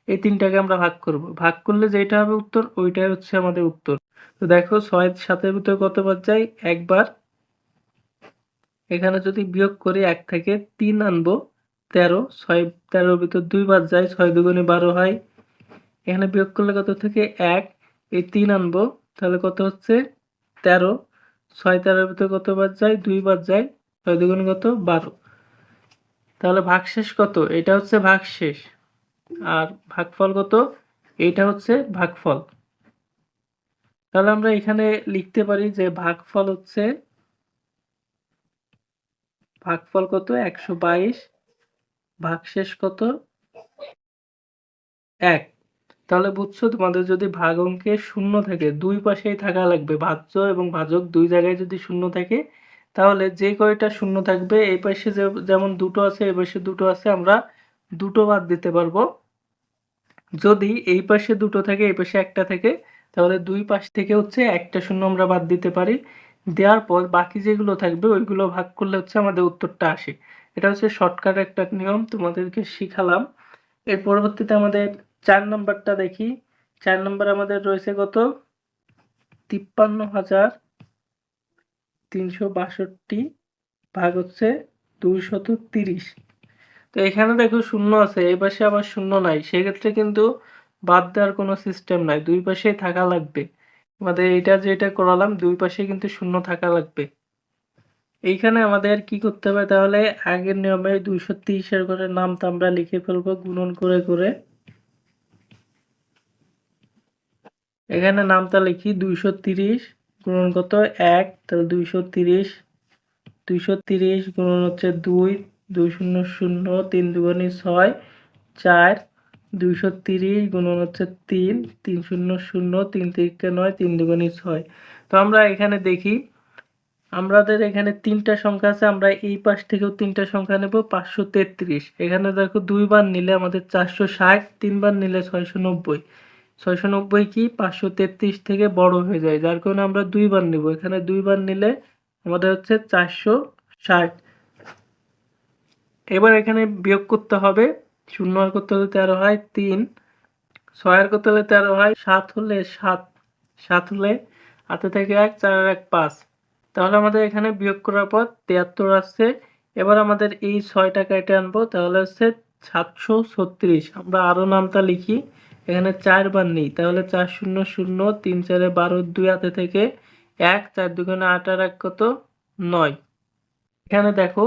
S1: এই তিনটাকে আমরা ভাগ করব। ভাগ করলে যেটা হবে উত্তর, ওইটাই হচ্ছে আমাদের উত্তর। তো দেখো 6 7-এর ভিতরে কতবার যায়, একবার। এখানে যদি বিয়োগ করি 1 থেকে 3 আনবো 13, 6 13-এর ভিতর 2 বার যায়, 6 দুগুণে 12 হয়। এখানে বিয়োগ করলে কত থেকে 1, এই 3 আনবো, তাহলে কত হচ্ছে 13, 6 13-এর ভিতর কতবার যায়, 2 বার যায়, 6 দুগুণে কত 12। তাহলে ভাগশেষ কত, এটা হচ্ছে ভাগশেষ। আর ভাগফল কত, এইটা হচ্ছে ভাগফল। তাহলে আমরা এখানে লিখতে পারি যে ভাগফল কত 122, ভাগশেষ কত 1। তাহলে বুঝছো, তোমাদের যদি ভাগ অঙ্কে শূন্য থাকে, দুই পাশেই থাকা লাগবে, ভাজ্য এবং ভাজক দুই জায়গায় যদি শূন্য থাকে, তাহলে যে কয়টা শূন্য থাকবে, এই পাশে যেমন দুটো আছে, এই পাশে দুটো আছে, আমরা দুটো বাদ দিতে পারবো। যদি এই পাশে দুটো থাকে, এই পাশে একটা থাকে, তাহলে দুই পাশ থেকে হচ্ছে একটা শূন্য আমরা বাদ দিতে পারি। দেওয়ার পর বাকি যেগুলো থাকবে ওইগুলো ভাগ করলে হচ্ছে আমাদের উত্তরটা আসে। এটা হচ্ছে শর্টকাট একটা নিয়ম, তোমাদেরকে শিখালাম। এর পরবর্তীতে আমাদের 4 নম্বরটা দেখি। 4 নম্বর আমাদের রয়েছে কত, 53,362 ভাগ হচ্ছে 230। তো এখানে দেখো শূন্য আছে, এই পাশে আবার শূন্য নাই, সেক্ষেত্রে কিন্তু বাদ দেওয়ার কোনো সিস্টেম নাই, দুই পাশেই থাকা লাগবে। আমাদের এইটা যেটা করালাম, দুই পাশে কিন্তু শূন্য থাকা লাগবে। এইখানে আমাদের কি করতে হবে, তাহলে আগের নিয়মে 230-এর করে নামটা আমরা লিখে ফেলবো গুণন করে করে। এখানে নামটা লিখি 230 গুণন কত 1, তাহলে 230, 230 গুণন হচ্ছে 2, 2 শূন্য শূন্য, 3 দুগুণে 6, 4, 230 গুণন হচ্ছে 3, 3 শূন্য শূন্য, 3 তিরিকে 9, 3 দুগুণে 6। তো আমরা এখানে দেখি, আমাদের এখানে তিনটা সংখ্যা আছে, আমরা এই পাশ থেকেও তিনটা সংখ্যা নেব। 533, এখানে দেখো 2 বার নিলে আমাদের 460, 3 বার নিলে 690। 690 কি 533 থেকে বড় হয়ে যায়, যার কারণে আমরা 2 বার নিব। এখানে 2 বার নিলে আমাদের হচ্ছে 460। এবার এখানে বিয়োগ করতে হবে, 0 আর করতে হলে 13 হয় 3, 6 আর করতে হলে 13 হয় 7, হলে 7, 7 হলে হাতে থেকে 1, 4 আর 1 5। তাহলে আমাদের এখানে বিয়োগ করার পর 73 আসছে। এবার আমাদের এই 6টা কেটে আনবো, তাহলে হচ্ছে 736। আমরা আরো নামটা লিখি, এখানে 4 বার নিই, তাহলে 4 শূন্য শূন্য, 3 4 12, 2 হাতে থেকে 1, 4 দুগুণে 8 আর 1 কত 9। এখানে দেখো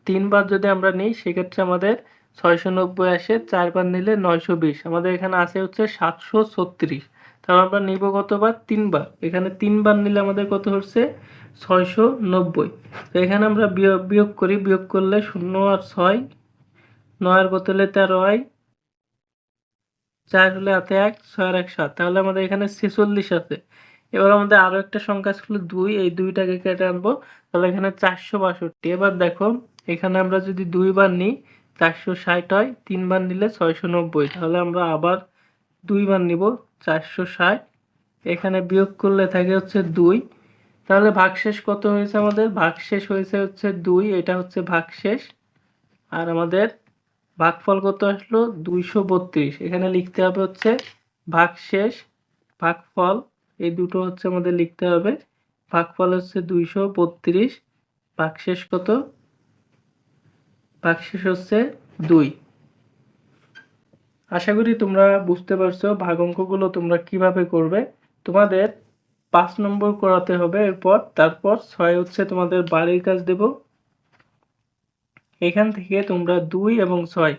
S1: 3 বার যদি আমরা নিই, সেক্ষেত্রে আমাদের 690 আসে, 4 বার নিলে 920। আমাদের এখানে আছে হচ্ছে 736। তাহলে আমরা নিব কতবার, 3 বার। এখানে 3 বার নিলে আমাদের কত হচ্ছে 690। তো এখানে আমরা বিয়োগ করি, বিয়োগ করলে 0 আর 6, 9 আর কত হলে 13 হয়, 4 হলে হাতে 1, 6 আর 1 7। তাহলে আমাদের এখানে 46 আছে। এবার আমাদের আরো একটা সংখ্যা ছিল 2, এই 2টাকে কেটে আনবো, তাহলে এখানে 462। এবার দেখো এখানে আমরা যদি 2 বার নিই 460 হয়, 3 বার নিলে 690। তাহলে আমরা আবার 2 বার নিব 460, এখানে বিয়োগ করলে থাকে হচ্ছে 2। তাহলে ভাগশেষ কত হয়েছে, আমাদের ভাগশেষ হয়েছে হচ্ছে 2, এটা হচ্ছে ভাগশেষ। আর আমাদের ভাগফল কত আসলো 232। এখানে লিখতে হবে হচ্ছে ভাগশেষ, ভাগফল, এই দুটো হচ্ছে আমাদের লিখতে হবে। ভাগফল হচ্ছে 232, ভাগশেষ কত, ভাগশেষ হচ্ছে 2। আশা করি তোমরা বুঝতে পারছো ভাগ অঙ্কগুলো তোমরা কিভাবে করবে। তোমাদের 5 নম্বর করাতে হবে এরপর, তারপর 6 হচ্ছে তোমাদের বাড়ির কাজ দেব। এখান থেকে তোমরা 2 এবং 6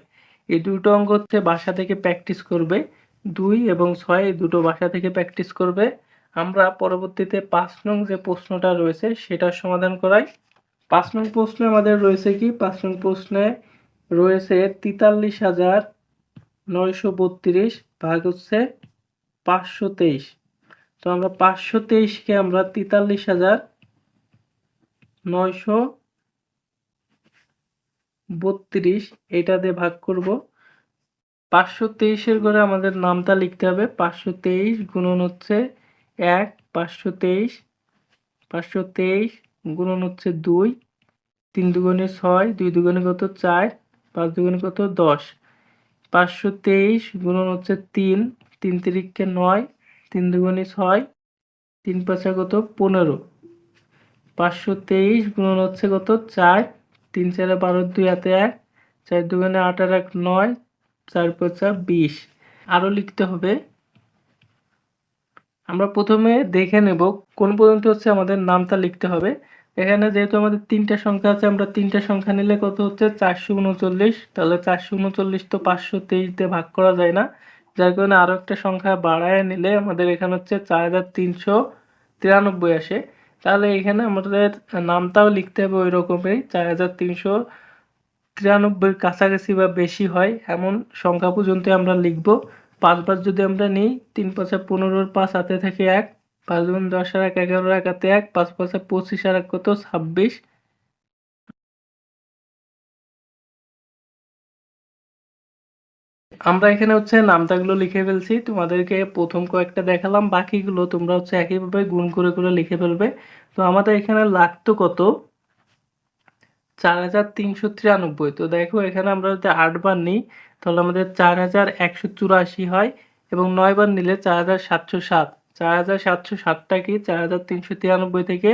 S1: এই দুটো অঙ্ক হচ্ছে বাসা থেকে প্র্যাকটিস করবে। 2 এবং 6 এই দুটো বাসা থেকে প্র্যাকটিস করবে। আমরা পরবর্তীতে 5 নং যে প্রশ্নটা রয়েছে সেটার সমাধান করাই। 5 নং প্রশ্নে আমাদের রয়েছে কি, 5 নং প্রশ্নে রয়েছে 43,932 ভাগ হচ্ছে 523। তো আমরা 523কে আমরা 43,932 এটা দিয়ে ভাগ করব। 523-এর ঘরে আমাদের নামটা লিখতে হবে। 523 গুণন হচ্ছে 1, 523, 523 গুণন হচ্ছে 2, 3 দুগুণে 6, 2 দুগুণে কত 4, 5 দুগুণে কত 10, 523 গুণন হচ্ছে 3, 3 তিরিকে 9, 3 দুগুণে 6, 3 পাঁচা কত 15, 523 গুণন হচ্ছে কত 4, 3 চারে 12, 2 হাতে 1, 4 দুগুণে 8 আর 1 9, 4 পাঁচা 20। আরও লিখতে হবে, আমরা প্রথমে দেখে নেব কোন পর্যন্ত হচ্ছে আমাদের নামটা লিখতে হবে। এখানে যেহেতু আমাদের 3টা সংখ্যা আছে, আমরা 3টা সংখ্যা নিলে কত হচ্ছে 439, তাহলে 439 তো 523 দিয়ে ভাগ করা যায় না, যার কারণে আরও একটা সংখ্যা বাড়ায় নিলে আমাদের এখানে হচ্ছে 4393 আসে। তাহলে এখানে আমাদের নামটাও লিখতে হবে ওই রকমই 4393 কাছাকাছি বা বেশি হয় এমন সংখ্যা পর্যন্ত আমরা লিখব। 5 যদি আমরা নিই, 3 পাঁচা 15, 5 হাতে থেকে 1, 5 গুণ 10 আর 1 11, 1 হাতে 1, 5 পাঁচা 25 আর 1 কত 26। আমরা এখানে হচ্ছে নামতাগুলো লিখে ফেলছি, তোমাদেরকে প্রথম কয়েকটা দেখালাম, বাকিগুলো তোমরা হচ্ছে একইভাবে গুণ করে করে লিখে ফেলবে। তো আমাদের এখানে লাগতো কত 4393। তো দেখো এখানে আমরা যদি 8 বার নিই তাহলে আমাদের 4184 হয়, এবং 9 বার নিলে 4707। 4707টা কি 4393 থেকে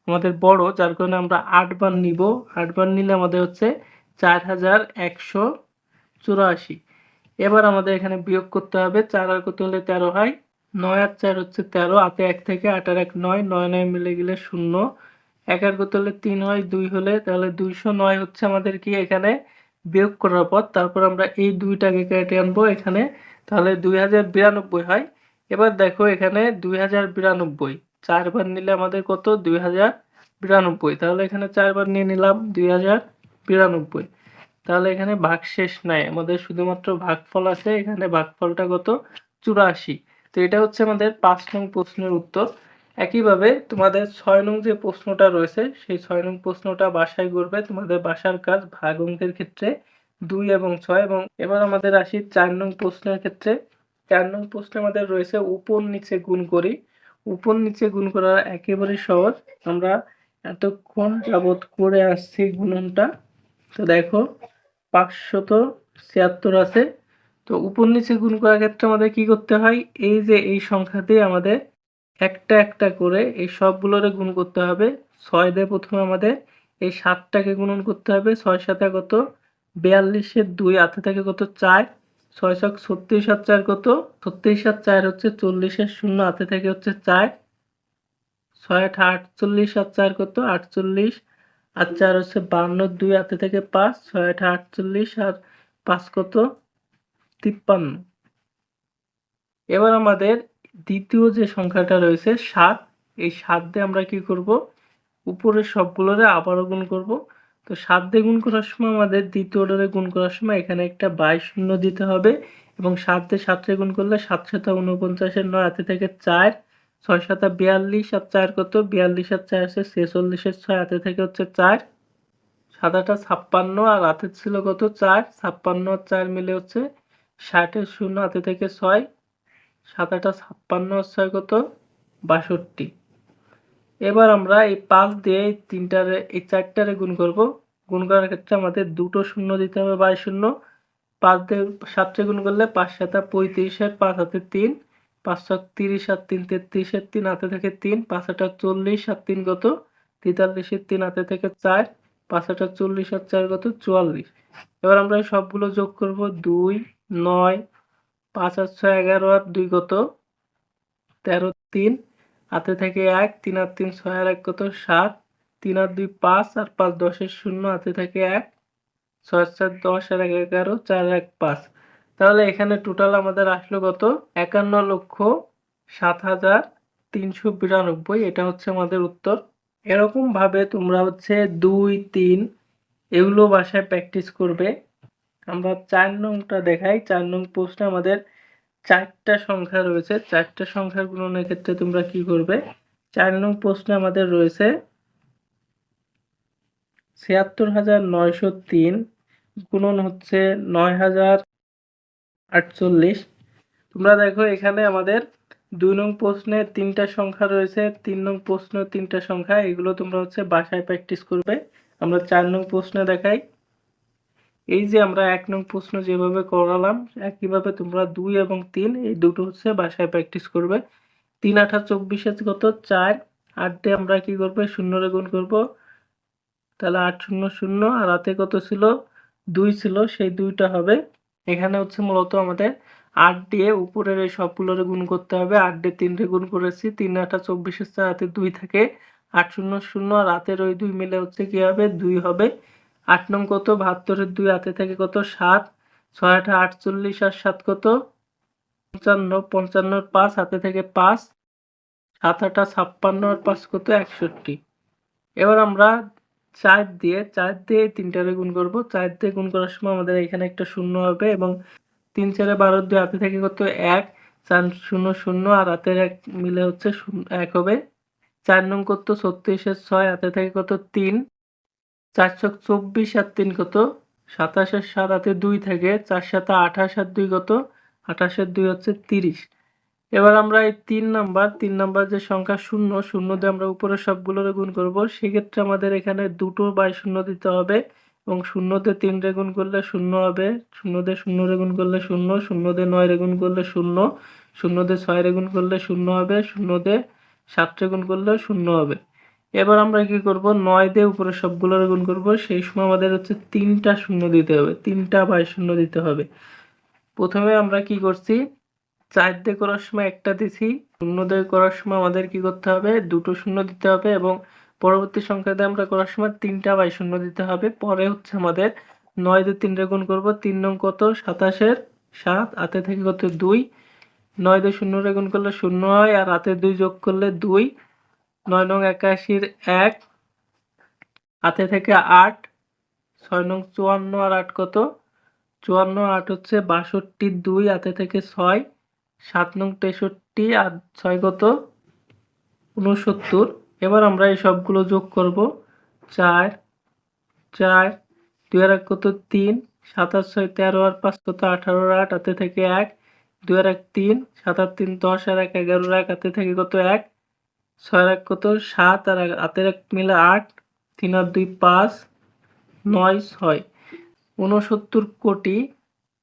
S1: আমাদের বড়, যার কারণে আমরা 8 বার নিব। 8 বার নিলে আমাদের হচ্ছে 4184। এবার আমাদের এখানে বিয়োগ করতে হবে, 4 আর কত হলে 13 হয়, 9 আর 4 হচ্ছে 13, হাতে 1 থেকে 8 আর 1 9, 9 9 মিলে গেলে 0, 1 আর কত হলে 3 হয়, 2 হলে তাহলে 209 হচ্ছে আমাদের কি এখানে বিয়োগ করার পর। তারপর আমরা এই 2টাকে কেটে আনবো এখানে, তাহলে 2092 হয়। এবার দেখো এখানে 2092 4 বার নিলে আমাদের কত 2092, তাহলে এখানে 4 বার নিয়ে নিলাম 2092। তাহলে এখানে ভাগশেষ নাই, আমাদের শুধুমাত্র ভাগফল আছে, এখানে ভাগফলটা কত 84। তো এটা হচ্ছে আমাদের 5 নং প্রশ্নের উত্তর। একইভাবে তোমাদের 6 নং যে প্রশ্নটা রয়েছে সেই 6 নং প্রশ্নটা বাসায় করবে, তোমাদের বাসার কাজ ভাগ অঙ্কের ক্ষেত্রে 2 এবং 6। এবং এবার আমাদের আসি 4 নং প্রশ্নের ক্ষেত্রে। 4 নং প্রশ্নে আমাদের রয়েছে উপর নিচে গুণ করি। উপর নিচে গুণ করা একেবারে সহজ, আমরা এতক্ষণ যাবৎ করে আসছি গুণনটা। তো দেখো 576 আছে। তো উপর নিচে গুণ করার ক্ষেত্রে আমাদের কি করতে হয়, এই যে এই সংখ্যা দিয়ে আমাদের একটা একটা করে এই সবগুলোরে গুণ করতে হবে। 6 দিয়ে প্রথমে আমাদের এই 7টাকে গুণন করতে হবে, 6 7 কত 42 এর 2 হাতে থেকে কত 4, 6 ছক 36 আর 4 কত 36 আর 4 হচ্ছে 40 এর 0 হাতে থেকে হচ্ছে 4, 6 8 48 আর 4 কত 48, আর 4 হচ্ছে 52, 2 হাতে থেকে 5, 6 8 48 আর 5 কত 53। এবার আমাদের দ্বিতীয় যে সংখ্যাটা রয়েছে 7, এই 7 দিয়ে আমরা কি করব, উপরের সবগুলোরে আবারও গুণ করব। তো 7 দিয়ে গুণ করার সময় আমাদের দ্বিতীয় অর্ডারে গুণ করার সময় এখানে একটা 22 শূন্য দিতে হবে, এবং 7 দিয়ে 7 রে গুণ করলে 7 7 49 এর 9 হাতে থেকে 4, 6 7 42 আর 4 কত 42 আর 4 আছে 46 এর 6 হাতে থেকে হচ্ছে 4, 7 8 56 আর হাতে ছিল কত 4, 56 আর 4 মিলে হচ্ছে 60 এর 0 হাতে থেকে 6, 7 8 56 আর 6 কত 62। এবার আমরা এই 5 দিয়ে এই 3টারে এই 4টারে গুণ করব। গুণ করার ক্ষেত্রে আমাদের দুটো শূন্য দিতে হবে, 22 শূন্য। 5 দিয়ে 7 রে গুণ করলে 5 7 35 এর 5 হাতে 3, 5 ছক 30 আর 3 33 এর 3 হাতে থেকে 3, 5 8 40 আর 3 কত 43 এর 3 হাতে থেকে 4, 5 8 40 আর 4 কত 44। এবার আমরা এই সবগুলো যোগ করব, 2 9, 5 আর 6 11 আর 2 কত 13, 3 হাতে থেকে 1, 3 আর 3 6 আর 1 কত 7, 3 আর 2 5 আর 5 10 এর 0 হাতে থেকে 1, 6 4 10 আর 1 11, 4 1 5। তাহলে এখানে টোটাল আমাদের আসলো কত 51,07,392। এটা হচ্ছে আমাদের উত্তর। এরকম ভাবে তোমরা হচ্ছে 2 3 এগুলো বাসায় প্র্যাকটিস করবে। আমরা 4 নংটা দেখাই। 4 নং প্রশ্নে আমাদের 4টা সংখ্যা রয়েছে, 4টা সংখ্যার গুণনের ক্ষেত্রে তোমরা কি করবে। 4 নং প্রশ্নে আমাদের রয়েছে ৭৬,৯০৩ গুণন হচ্ছে 48। তোমরা দেখো এখানে আমাদের 2 নং প্রশ্নে 3টা সংখ্যা রয়েছে, 3 নং প্রশ্ন 3টা সংখ্যা, এগুলো তোমরা হচ্ছে বাসায় প্র্যাকটিস করবে। আমরা 4 নং প্রশ্নে দেখাই। এই যে আমরা 1 নং প্রশ্ন যেভাবে করালাম একইভাবে তোমরা 2 এবং 3 এই দুটো হচ্ছে বাসায় প্র্যাকটিস করবে। 3 8 24 কত 4, 8 দিয়ে আমরা কি করব 0 রে গুণ করব, তাহলে 8 0 0 আর হাতে কত ছিল 2 ছিল, সেই 2টা হবে। এখানে হচ্ছে মূলত আমাদের 8 দিয়ে উপরের এই সবগুলোরে গুণ করতে হবে। 8 দিয়ে 3 রে গুণ করেছি, 3 8 24 4 হাতে 2 থাকে, 8 0 0 আর হাতের ওই 2 মিলে হচ্ছে কি হবে 2 হবে। 8 নং কত 72 এর 2 হাতে থাকে কত 7, 6 8 48 আর 7 কত 55, 55 এর 5 হাতে থেকে 5, 7 8 56 আর 5 কত 61। এবার আমরা 4 দিয়ে 3টারে গুণ করব। 4 দিয়ে গুণ করার সময় আমাদের এখানে একটা শূন্য হবে এবং 3 4 12 2 হাতে থেকে কত 1, 4 0 0 আর হাতের 1 মিলে হচ্ছে 1 হবে। 4 নং কত 36 এর 6 হাতে থেকে কত 3, 4 ছক 24 আর 3 কত 27 এর 7 হাতে 2 থাকে, 4 7 28 আর 2 কত 28 এর 2 হচ্ছে 30। এবার আমরা এই 3 নাম্বার যে সংখ্যা 0, 0 দিয়ে আমরা উপরের সবগুলোরে গুণ করব। সেক্ষেত্রে আমাদের এখানে দুটো বাই শূন্য দিতে হবে এবং 0 দিয়ে 3 রে গুণ করলে 0 হবে, 0 দিয়ে 0 রে গুণ করলে 0, 0 দিয়ে 9 রে গুণ করলে 0, 0 দিয়ে 6 রে গুণ করলে 0 হবে, 0 দিয়ে 7 রে গুণ করলে 0 হবে। এবার আমরা কি করব 9 দিয়ে উপরের সবগুলোরে গুণ করব, সেই সময় আমাদের হচ্ছে 3টা শূন্য দিতে হবে, 3টা বাই শূন্য দিতে হবে। প্রথমে আমরা কি করছি 4 দিয়ে করার সময় একটা দিছি, 0 দিয়ে করার সময় আমাদের কি করতে হবে দুটো শূন্য দিতে হবে এবং পরবর্তী সংখ্যা দিয়ে আমরা করার সময় 3টা বাই শূন্য দিতে হবে। পরে হচ্ছে আমাদের 9 দিয়ে 3 রে গুণ করব, 3 নং কত 27 এর 7 হাতে থেকে কত 2, 9 দিয়ে 0 রে গুণ করলে 0 হয় আর হাতে 2 যোগ করলে 2, 9 নং 81 এর 1 হাতে থেকে 8, 6 নং 54 আর 8 কত 54 8 হচ্ছে 62, 2 হাতে থেকে 6, 7 নং 63 আর 6 কত 69। এবার আমরা এই সবগুলো যোগ করব, 4 4 2 আর 1 কত 3, 7 আর 6 13 আর 5 কত 18 আর 8 হাতে থেকে 1, 2 আর 1 3, 7 আর 3 10 আর 1 11 আর 1 হাতে থেকে কত 1, 6 আর 1 কত 7 আর হাতের 1 মিলে 8, 3 আর 2 5, 9 6, 69 কোটি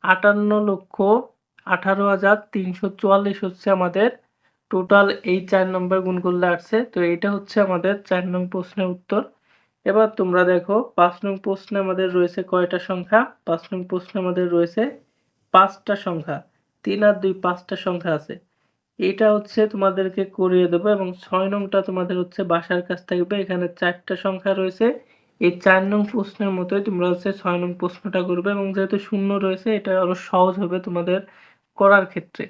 S1: 58,18,344 হচ্ছে আমাদের টোটাল এই 4 নম্বর গুণ করলে আসছে। তো এইটা হচ্ছে আমাদের 4 নং প্রশ্নের উত্তর। এবার তোমরা দেখো 5 নং প্রশ্নে আমাদের রয়েছে কয়টা সংখ্যা? 5 নং প্রশ্নে আমাদের রয়েছে 5টা সংখ্যা। 3 আর 2 5টা সংখ্যা আছে। এটা হচ্ছে তোমাদেরকে করিয়ে দেবো এবং 6 নংটা তোমাদের হচ্ছে বাসার কাছ থাকবে। এখানে 4টা সংখ্যা রয়েছে। এই 4 নং প্রশ্নের মতোই তোমরা হচ্ছে 6 নং প্রশ্নটা করবে এবং যেহেতু শূন্য রয়েছে এটা আরো সহজ হবে তোমাদের করার ক্ষেত্রে।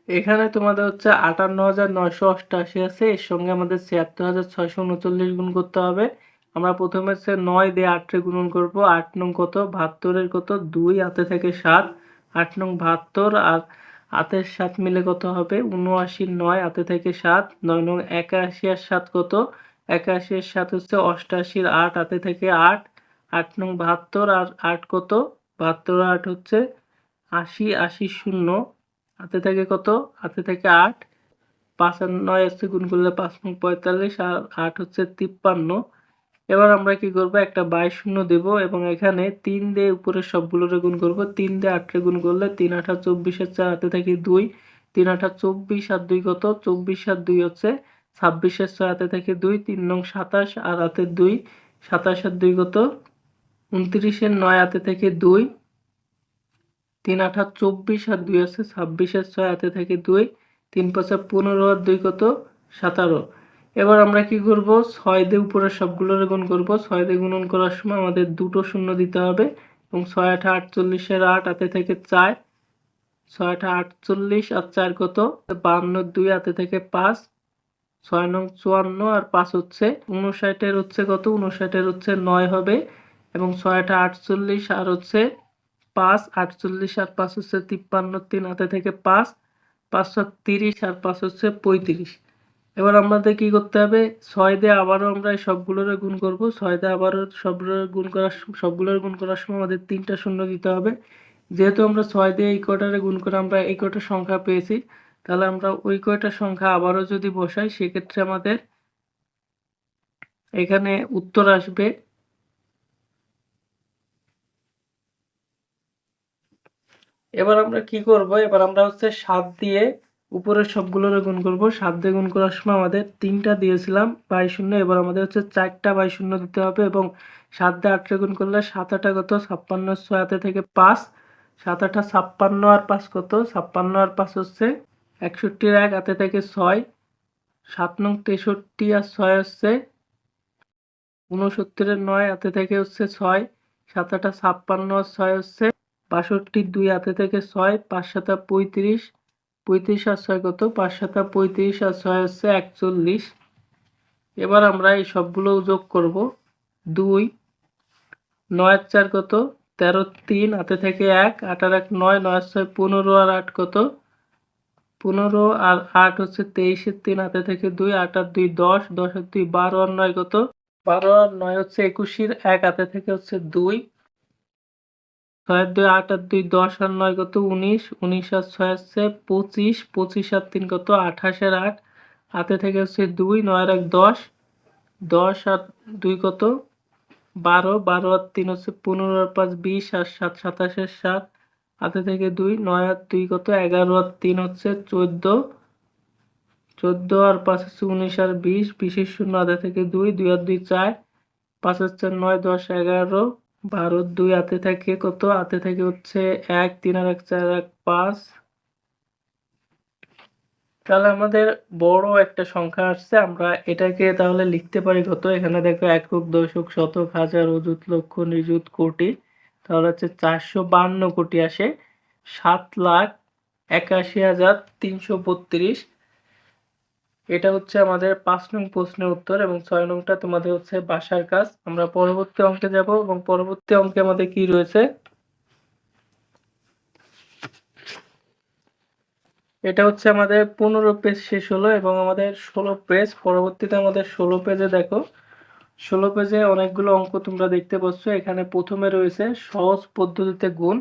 S1: এখানে তোমাদের হচ্ছে 58,988 আছে, এর সঙ্গে আমাদের 76,639 গুণ করতে হবে। আমরা প্রথমে হচ্ছে 9 দিয়ে 8 রে গুণন করব। 8 নং কত 72 এর কত 2 হাতে থেকে 7, 8 নং 72 আর হাতের 7 মিলে কত হবে 79, 9 হাতে থেকে 7, 9 নং 81 আর 7 কত 81 এর 7 হচ্ছে 88 আর 8 হাতে থেকে 8, 8 নং 72 আর 8 কত 72 আর 8 হচ্ছে 80, 80 শূন্য হাতে থেকে কত হাতে থেকে 8, 5 আর 9 আছে গুণ করলে 5 নং 45 আর 8 হচ্ছে 53। এবার আমরা কি করব একটা 22 শূন্য দেব এবং এখানে 3 দিয়ে উপরের সবগুলোরে গুণ করব। 3 দিয়ে 8 রে গুণ করলে 3 8 24 এর 4 হাতে থেকে 2, 3 8 24 আর 2 কত 24 আর 2 হচ্ছে 26 এর 6 হাতে থেকে 2, 3 নং 27 আর হাতে 2, 27 আর 2 কত 29 এর 9 হাতে থেকে 2, 3 8 24 আর 2 আছে 26 এর 6 হাতে থেকে 2, 3 5 15 আর 2 কত 17। এবার আমরা কি করব 6 দিয়ে উপরের সবগুলোরে গুণ করব। 6 দিয়ে গুণন করার সময় আমাদের দুটো শূন্য দিতে হবে এবং 6 8 48 এর 8 হাতে থেকে 4, 6 8 48 আর 4 কত 52 2 হাতে থেকে 5, 6 নং 54 আর 5 হচ্ছে 59 এর হচ্ছে কত 59 এর হচ্ছে 9 হবে এবং 6 8 48 আর হচ্ছে 5, 48 আর 5 হচ্ছে 53, 3 হাতে থেকে 5, 5 30 আর 5 হচ্ছে 35। এবার আমাদের কি করতে হবে 6 দিয়ে আবারও আমরা এই সবগুলোরে গুণ করব। 6 দিয়ে আবারও সবগুলোরে গুণ করার সময় আমাদের 3টা শূন্য দিতে হবে। যেহেতু আমরা 6 দিয়ে এই কয়টারে গুণ করে আমরা এই কয়টা সংখ্যা পেয়েছি, তাহলে আমরা ওই কয়টা সংখ্যা আবারও যদি বসাই সেক্ষেত্রে আমাদের এখানে উত্তর আসবে। এবার আমরা কি করব, এবার আমরা হচ্ছে 7 দিয়ে উপরের সবগুলোর গুণ করব। 7 দিয়ে গুণ করার সময় আমাদের 3টা দিয়েছিলাম বাই শূন্য, এবার আমাদের হচ্ছে 4টা বাই শূন্য দিতে হবে এবং 7 দিয়ে 8 গুণ করলে 7 8 কত 56, 6 হাতে থেকে 5, 7 8 56 আর 5 কত 56 আর 5 হচ্ছে 61 1 হাতে থেকে 6, 7 নং 63 আর 6 হচ্ছে 69 এর 9 হাতে থেকে হচ্ছে 6, 7 8 56 আর 6 হচ্ছে 62, 2 হাতে থেকে 6, 5 7 35, 35 আর 6 কত 5 7 35 আর 6 হচ্ছে 41। এবার আমরা এই সবগুলো যোগ করব। 2, 9 আর 4 কত 13, 3 হাতে থেকে 1, 8 আর 1 9, 9 আর 6 15 আর 8 কত 15 আর 8 হচ্ছে 23 এর 3 হাতে থেকে 2, 8 আর 2 10, 10 আর 2 12 আর 9 কত 12 আর 9 হচ্ছে 21 এর 1 হাতে থেকে হচ্ছে 2, 6 আর 2 8 আর 2 10 আর 9 কত 19, 19 আর 6 হচ্ছে 25, 25 আর 3 কত 28 এর 8 হাতে থেকে হচ্ছে 2, 9 আর 1 10, 10 আর 2 কত 12, 12 আর 3 হচ্ছে 15 আর 5 20 আর 7 27 এর 7 হাতে থেকে 2, 9 আর 2 কত 11 আর 3 হচ্ছে 14, 14 আর 5 হচ্ছে 19 আর 20, 20 এর 0 হাতে থেকে 2, 2 আর 2 4, 5 আর 4 9 10 11, 12 2 হাতে থেকে কত হাতে থেকে হচ্ছে 1, 3 আর 1 4 1 5। তাহলে আমাদের বড় একটা সংখ্যা আসছে, আমরা এটাকে তাহলে লিখতে পারি কত, এখানে দেখো একক দশক শতক হাজার অযুত লক্ষ নিযুত কোটি, তাহলে হচ্ছে 452 কোটি আসে 7,81,332। এটা হচ্ছে আমাদের 5 নং প্রশ্নের উত্তর এবং 6 নংটা তোমাদের হচ্ছে বাসার কাজ। আমরা পরবর্তী অঙ্কে যাব এবং পরবর্তী অঙ্কে আমাদের কি রয়েছে, এটা হচ্ছে আমাদের 15 পেজ শেষ হলো এবং আমাদের 16 পেজ, পরবর্তীতে আমাদের 16 পেজে দেখো 16 পেজে অনেকগুলো অঙ্ক তোমরা দেখতে পাচ্ছ। এখানে প্রথমে রয়েছে সহজ পদ্ধতিতে গুণ,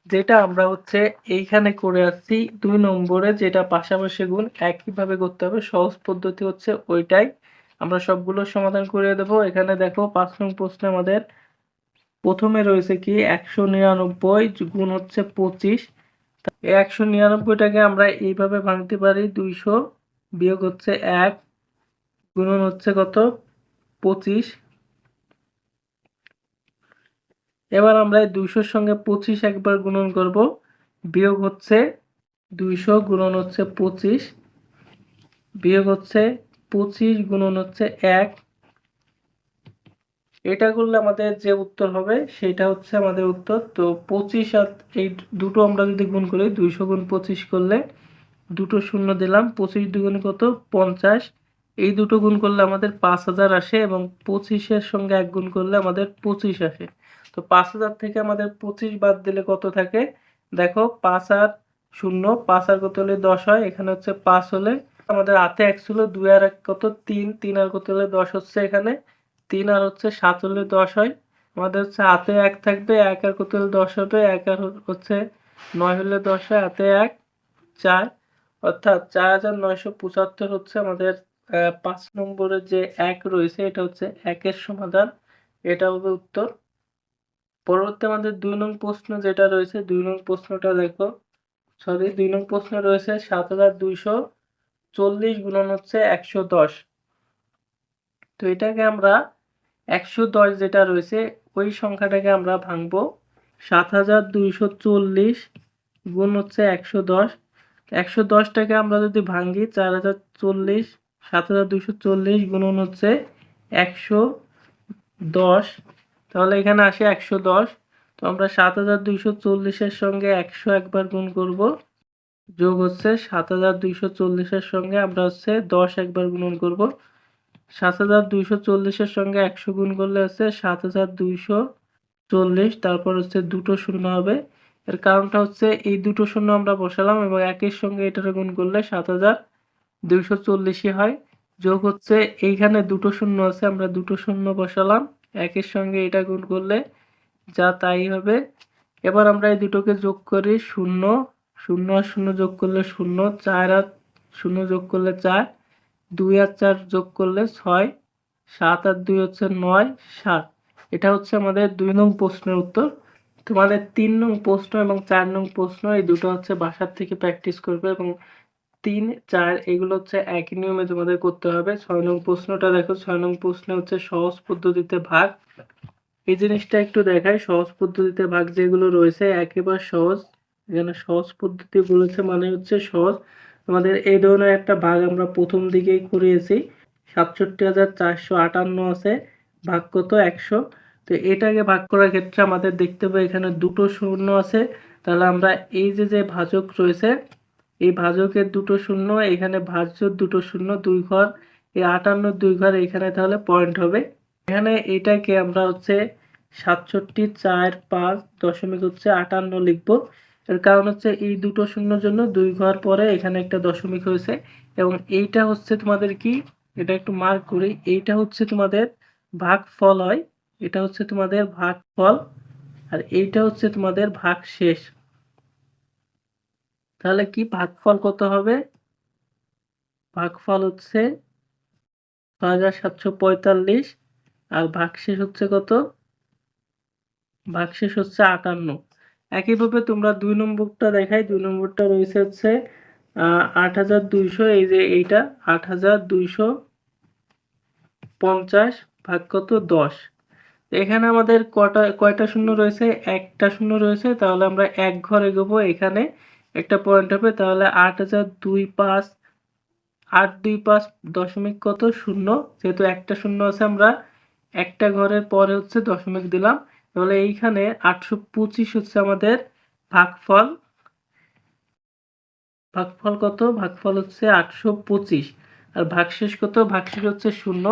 S1: যেটা আমরা হচ্ছে এইখানে করে আসছি 2 নম্বরে, যেটা পাশাপাশি গুণ একইভাবে করতে হবে, সহজ পদ্ধতি হচ্ছে ওইটাই। আমরা সবগুলো সমাধান করে দেব। এখানে দেখো 5 নং প্রশ্নে আমাদের প্রথমে রয়েছে কি 199 গুণ হচ্ছে 25। এই 199টাকে আমরা এইভাবে ভাঙতে পারি 200 বিয়োগ হচ্ছে 1 গুণন হচ্ছে কত 25। এবার আমরা এই 200 সঙ্গে 25 একবার গুণন করব, বিয়োগ হচ্ছে 200 গুণন হচ্ছে 25 বিয়োগ হচ্ছে 25 গুণন হচ্ছে 1। এটা করলে আমাদের যে উত্তর হবে সেটা হচ্ছে আমাদের উত্তর। তো 25 আর এই দুটো আমরা যদি গুণ করি 200 গুণ 25 করলে দুটো শূন্য দিলাম, 25 দুগুণে কত 50, এই দুটো গুণ করলে আমাদের 5000 আসে এবং 25-এর সঙ্গে 1 গুণ করলে আমাদের 25 আসে। তো 5000 থেকে আমাদের 25 বাদ দিলে কত থাকে, দেখো 5 আর 0, 5 আর কত হলে 10 হয়, এখানে হচ্ছে 5 হলে আমাদের হাতে 1 ছিল, 2 আর 1 কত 3, 3 আর কত হলে 10 হচ্ছে, এখানে 3 আর হচ্ছে 7 হলে 10 হয়। আমাদের হচ্ছে হাতে 1 থাকবে, 1 আর কত হলে 10 হবে, 1 আর হচ্ছে 9 হলে 10 হয়, হাতে 1 4, অর্থাৎ 4975 হচ্ছে আমাদের 5 নম্বরের যে 1 রয়েছে এটা হচ্ছে 1 এর সমাধান, এটা হবে উত্তর। পরবর্তী আমাদের 2 নং প্রশ্ন যেটা রয়েছে, 2 নং প্রশ্নটা দেখো, সরি 2 নং প্রশ্নে রয়েছে 7240 গুণন হচ্ছে 110। তো এটাকে আমরা 110 যেটা রয়েছে ওই সংখ্যাটাকে আমরা ভাঙবো 7240 গুণ হচ্ছে 110। 110টাকে আমরা যদি ভাঙি 4040, 7240 গুণন হচ্ছে 110, তাহলে এখানে আসে 110। তো আমরা 7240-এর সঙ্গে 100 একবার গুণ করব, যোগ হচ্ছে 7240-এর সঙ্গে আমরা হচ্ছে 10 একবার গুণন করব। 7240-এর সঙ্গে 100 গুণ করলে হচ্ছে 7240, তারপর হচ্ছে দুটো শূন্য হবে। এর কারণটা হচ্ছে এই দুটো শূন্য আমরা বসালাম এবং একের সঙ্গে এটারে গুণ করলে 7240-ই হয়। যোগ হচ্ছে এইখানে দুটো শূন্য আছে, আমরা দুটো শূন্য বসালাম, একের সঙ্গে এটা গুণ করলে যা তাই হবে। এবার আমরা এই দুটোকে যোগ করি, 0 0 আর 0 যোগ করলে 0, 4 আর 0 যোগ করলে 4, 2 আর 4 যোগ করলে 6, 7 আর 2 হচ্ছে 9, 7। এটা হচ্ছে আমাদের 2 নং প্রশ্নের উত্তর। তোমাদের 3 নং প্রশ্ন এবং 4 নং প্রশ্ন এই দুটো হচ্ছে বাসার থেকে প্র্যাকটিস করবে এবং 3, 4 এগুলো হচ্ছে একই নিয়মে তোমাদের করতে হবে। 6 নং প্রশ্নটা দেখো, 6 নং প্রশ্নে হচ্ছে সহজ পদ্ধতিতে ভাগ। এই জিনিসটা একটু দেখাই, সহজ পদ্ধতিতে ভাগ যেগুলো রয়েছে একেবারে সহজ। এখানে সহজ পদ্ধতি বলেছে মানে হচ্ছে সহজ। আমাদের এই ধরনের একটা ভাগ আমরা প্রথম দিকেই করিয়েছি। 67,458 আছে, ভাগ কত 100। তো এটাকে ভাগ করার ক্ষেত্রে আমাদের দেখতে হবে এখানে দুটো শূন্য আছে, তাহলে আমরা এই যে ভাজক রয়েছে এই ভাজকের দুটো শূন্য, এখানে ভাজ্য দুটো শূন্য, 2 ঘর, এই 58 2 ঘর এখানে তাহলে পয়েন্ট হবে। এখানে এটাকে আমরা হচ্ছে 67,4,5.58 লিখবো। এর কারণ হচ্ছে এই দুটো শূন্যর জন্য 2 ঘর পরে এখানে একটা দশমিক হয়েছে এবং এইটা হচ্ছে তোমাদের কি, এটা একটু মার্ক করি, এইটা হচ্ছে তোমাদের ভাগফল হয়, এটা হচ্ছে তোমাদের ভাগফল আর এইটা হচ্ছে তোমাদের ভাগশেষ। তাহলে কি ভাগফল কত হবে? ভাগফল হচ্ছে 6,745 আর ভাগশেষ হচ্ছে কত? ভাগশেষ হচ্ছে 58। একইভাবে তোমরা 2 নম্বরটা দেখাই, 2 নম্বরটা রয়েছে হচ্ছে 8,200, এই যে এইটা 8,250 ভাগ কত 10। এখানে আমাদের কয়টা শূন্য রয়েছে? একটা শূন্য রয়েছে, তাহলে আমরা এক ঘর এগোবো, এখানে একটা পয়েন্ট হবে, তাহলে 8,250 825 দশমিক কত শূন্য, যেহেতু একটা শূন্য আছে আমরা একটা ঘরের পরে হচ্ছে দশমিক দিলাম, তাহলে এইখানে 825 হচ্ছে আমাদের ভাগফল। ভাগফল কত? ভাগফল হচ্ছে 825 আর ভাগশেষ কত? ভাগশেষ হচ্ছে শূন্য।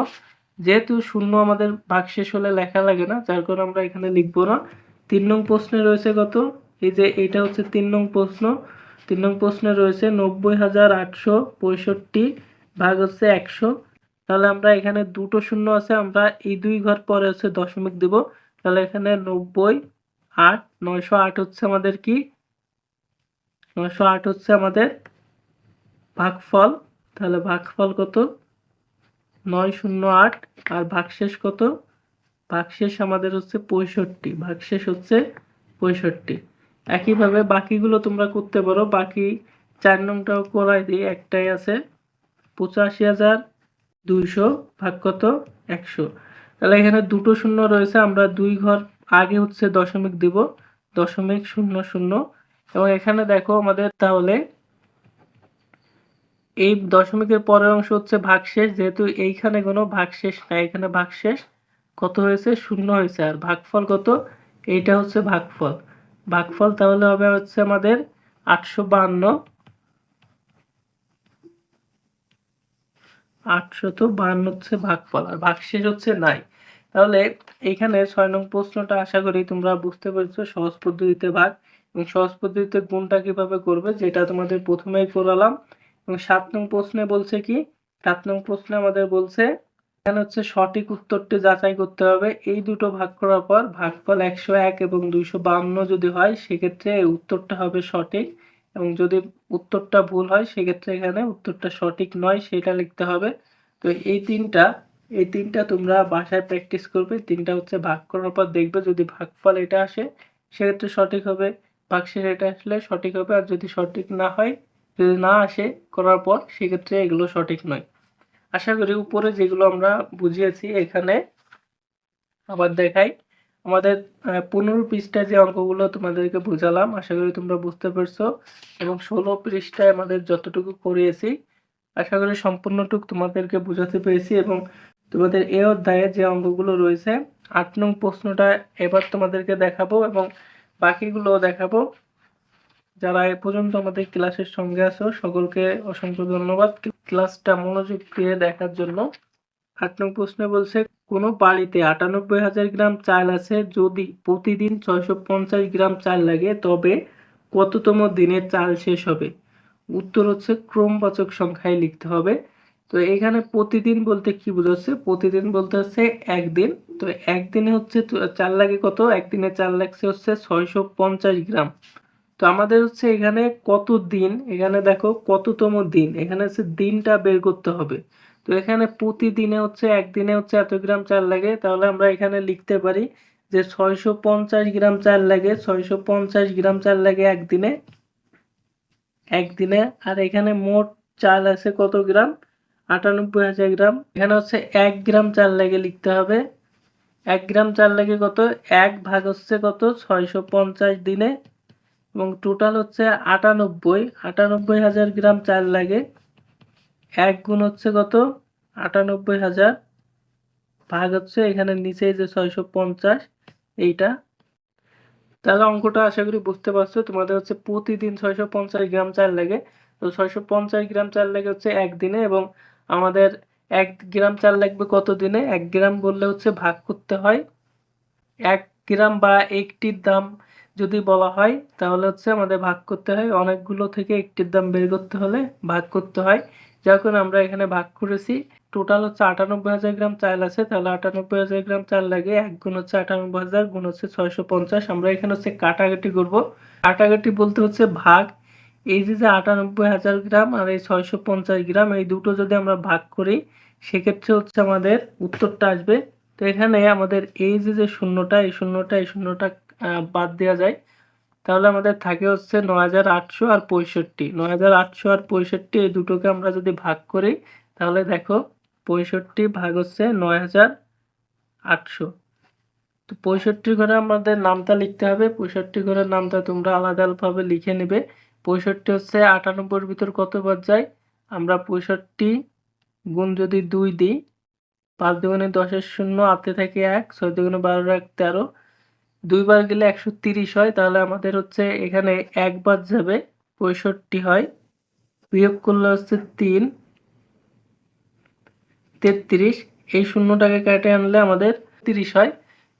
S1: যেহেতু শূন্য আমাদের ভাগশেষ হলে লেখা লাগে না, যার কারণে আমরা এখানে লিখবো না। 3 নং প্রশ্নে রয়েছে কত? এই যে এইটা হচ্ছে 3 নং প্রশ্ন। 3 নং প্রশ্নে রয়েছে 90,865 ভাগ হচ্ছে 100। তাহলে আমরা এখানে দুটো শূন্য আছে, আমরা এই 2 ঘর পরে হচ্ছে দশমিক দেব। তাহলে এখানে 90, 8, 908 হচ্ছে আমাদের কি? 908 হচ্ছে আমাদের ভাগফল। তাহলে ভাগফল কত? 908 আর ভাগশেষ কত? ভাগশেষ আমাদের হচ্ছে 65, ভাগশেষ হচ্ছে 65। একইভাবে বাকিগুলো তোমরা করতে পারো, বাকি 4 নংটাও করাই দিই, একটাই আছে 85,200 ভাগ কত 100। তাহলে এখানে দুটো শূন্য রয়েছে, আমরা 2 ঘর আগে হচ্ছে দশমিক দিব, 0.00। এবং এখানে দেখো আমাদের তাহলে এই দশমিকের পরের অংশ হচ্ছে ভাগশেষ, যেহেতু এইখানে কোনো ভাগশেষ নাই, এখানে ভাগশেষ কত হয়েছে? শূন্য হয়েছে। আর ভাগফল কত? এইটা হচ্ছে ভাগফল। ভাগফল তাহলে হবে হচ্ছে আমাদের 852, 852 হচ্ছে ভাগফল আর ভাগশেষ হচ্ছে নাই। তাহলে এইখানে 6 নং প্রশ্নটা আশা করি তোমরা বুঝতে পেরেছো, সহজ পদ্ধতিতে ভাগ এবং সহজ পদ্ধতিতে গুণটা কিভাবে করবে যেটা তোমাদের প্রথমেই করালাম। এবং 7 নং প্রশ্নে বলছে কি? 7 নং প্রশ্নে আমাদের বলছে এখানে হচ্ছে সঠিক উত্তরটি যাচাই করতে হবে। এই দুটো ভাগ করার পর ভাগফল 101 এবং 252 যদি হয় সেক্ষেত্রে এই উত্তরটা হবে সঠিক, এবং যদি উত্তরটা ভুল হয় সেক্ষেত্রে এখানে উত্তরটা সঠিক নয় সেটা লিখতে হবে। তো এই তিনটা তোমরা বাসায় প্র্যাকটিস করবে। তিনটা হচ্ছে ভাগ করার পর দেখবে যদি ভাগফল এটা আসে সেক্ষেত্রে সঠিক হবে, ভাগশেষ এটা আসলে সঠিক হবে, আর যদি সঠিক না হয়, যদি না আসে করার পর সেক্ষেত্রে এগুলো সঠিক নয়। আশা করি উপরে যেগুলো আমরা বুঝিয়েছি এখানে আবার দেখাই। আমাদের 15 পৃষ্ঠায় যে অঙ্কগুলো তোমাদেরকে বুঝালাম আশা করি তোমরা বুঝতে পারছো, এবং 16 পৃষ্ঠায় আমাদের যতটুকু করিয়েছি আশা করি সম্পূর্ণটুকু তোমাদেরকে বুঝাতে পেরেছি। এবং তোমাদের এই অধ্যায়ে যে অঙ্কগুলো রয়েছে 8 নং প্রশ্নটা এবার তোমাদেরকে দেখাবো এবং বাকিগুলো দেখাবো। যারা এ পর্যন্ত আমাদের ক্লাসের সঙ্গে আছো সকলকে অসংখ্য ধন্যবাদ ক্লাসটা মনোযোগ দিয়ে দেখার জন্য। 8 নং প্রশ্নে বলছে কোনো বাড়িতে 98,000 গ্রাম চাল আছে, যদি প্রতিদিন 650 গ্রাম চাল লাগে তবে কততম দিনে চাল শেষ হবে? উত্তর হচ্ছে ক্রমবাচক সংখ্যায় লিখতে হবে। তো এখানে প্রতিদিন বলতে কি বোঝাচ্ছে? প্রতিদিন বলতে হচ্ছে একদিন। তো একদিনে হচ্ছে চাল লাগে কত? একদিনে চাল লাগছে হচ্ছে 650 গ্রাম। তো আমাদের হচ্ছে এখানে কত দিন, এখানে দেখো কততম দিন, এখানে হচ্ছে দিনটা বের করতে হবে। তো এখানে প্রতিদিনে হচ্ছে একদিনে হচ্ছে এত গ্রাম চাল লাগে, তাহলে আমরা এখানে লিখতে পারি যে 650 গ্রাম চাল লাগে, 650 গ্রাম চাল লাগে একদিনে। একদিনে আর এখানে মোট চাল আছে কত গ্রাম? 98,000 গ্রাম। এখানে হচ্ছে 1 গ্রাম চাল লাগে লিখতে হবে। 1 গ্রাম চাল লাগে কত? 1 ভাগ হচ্ছে কত? 650 দিনে, এবং টোটাল হচ্ছে 98,000 গ্রাম চাল লাগে। 1 গুণ হচ্ছে কত? 98,000 ভাগ হচ্ছে এখানে নিচে যে 650 এইটা। তাহলে অঙ্কটা আশা করি বুঝতে পারছো। তোমাদের হচ্ছে প্রতিদিন 650 গ্রাম চাল লাগে। তো 650 গ্রাম চাল লাগে হচ্ছে একদিনে, এবং আমাদের 1 গ্রাম চাল লাগবে কত দিনে? 1 গ্রাম বললে হচ্ছে ভাগ করতে হয়। 1 গ্রাম বা একটির দাম যদি বলা হয় তাহলে হচ্ছে আমাদের ভাগ করতে হয়, অনেকগুলো থেকে একটির দাম বের করতে হলে ভাগ করতে হয়। যার কারণে আমরা এখানে ভাগ করেছি। টোটাল হচ্ছে 98,000 গ্রাম চাল আছে, তাহলে 98,000 গ্রাম চাল লাগে। 1 গুণ হচ্ছে 98,000 গুণ হচ্ছে 650। আমরা এখানে হচ্ছে কাটাকাটি করব। কাটাকাটি বলতে হচ্ছে ভাগ। এই যে 98,000 গ্রাম আর এই 650 গ্রাম, এই দুটো যদি আমরা ভাগ করি সেক্ষেত্রে হচ্ছে আমাদের উত্তরটা আসবে। তো এখানে আমাদের এই যে শূন্যটা, এই শূন্যটা বাদ দেওয়া যায়, তাহলে আমাদের থাকে হচ্ছে 9,800 আর 65। 9,800 আর 65 এই দুটোকে আমরা যদি ভাগ করি তাহলে দেখো 65 ভাগ হচ্ছে 9,800। তো 65 ঘরে আমাদের নামটা লিখতে হবে। 65 ঘরের নামটা তোমরা আলাদা ভাবে লিখে নেবে। 65 হচ্ছে 98 ভিতর কতবার যায়? আমরা 65 গুণ যদি 2 দিই, 5 দুগুণে 10 শূন্য, হাতে থাকে 1, 6 দুগুণে 12 1 13, 2 বার গেলে 130 হয়। তাহলে আমাদের হচ্ছে এখানে 1 বার যাবে, 65 হয়। বিয়োগ করলে হচ্ছে 3, 33। এই শূন্যটাকে কেটে আনলে আমাদের 30 হয়।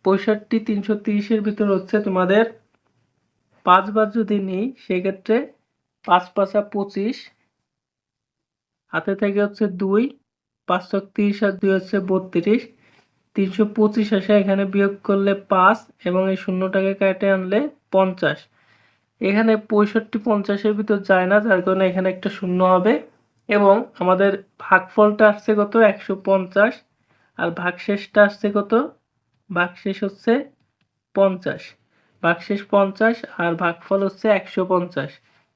S1: 65 330 এর ভিতর হচ্ছে তোমাদের 5 বার যদি নিই সেক্ষেত্রে 5 পাঁচা 25, হাতে থেকে হচ্ছে 2, 5 × 30 আর 2 হচ্ছে 32। 325 আসে, এখানে বিয়োগ করলে 5 এবং এই শূন্যটাকে কেটে আনলে 50। এখানে 65 50-এর ভিতর যায় না, যার কারণে এখানে একটা শূন্য হবে। এবং আমাদের ভাগফলটা আসছে কত? 150। আর ভাগশেষটা আসছে কত? ভাগশেষ হচ্ছে 50। ভাগশেষ 50 আর ভাগফল হচ্ছে 150।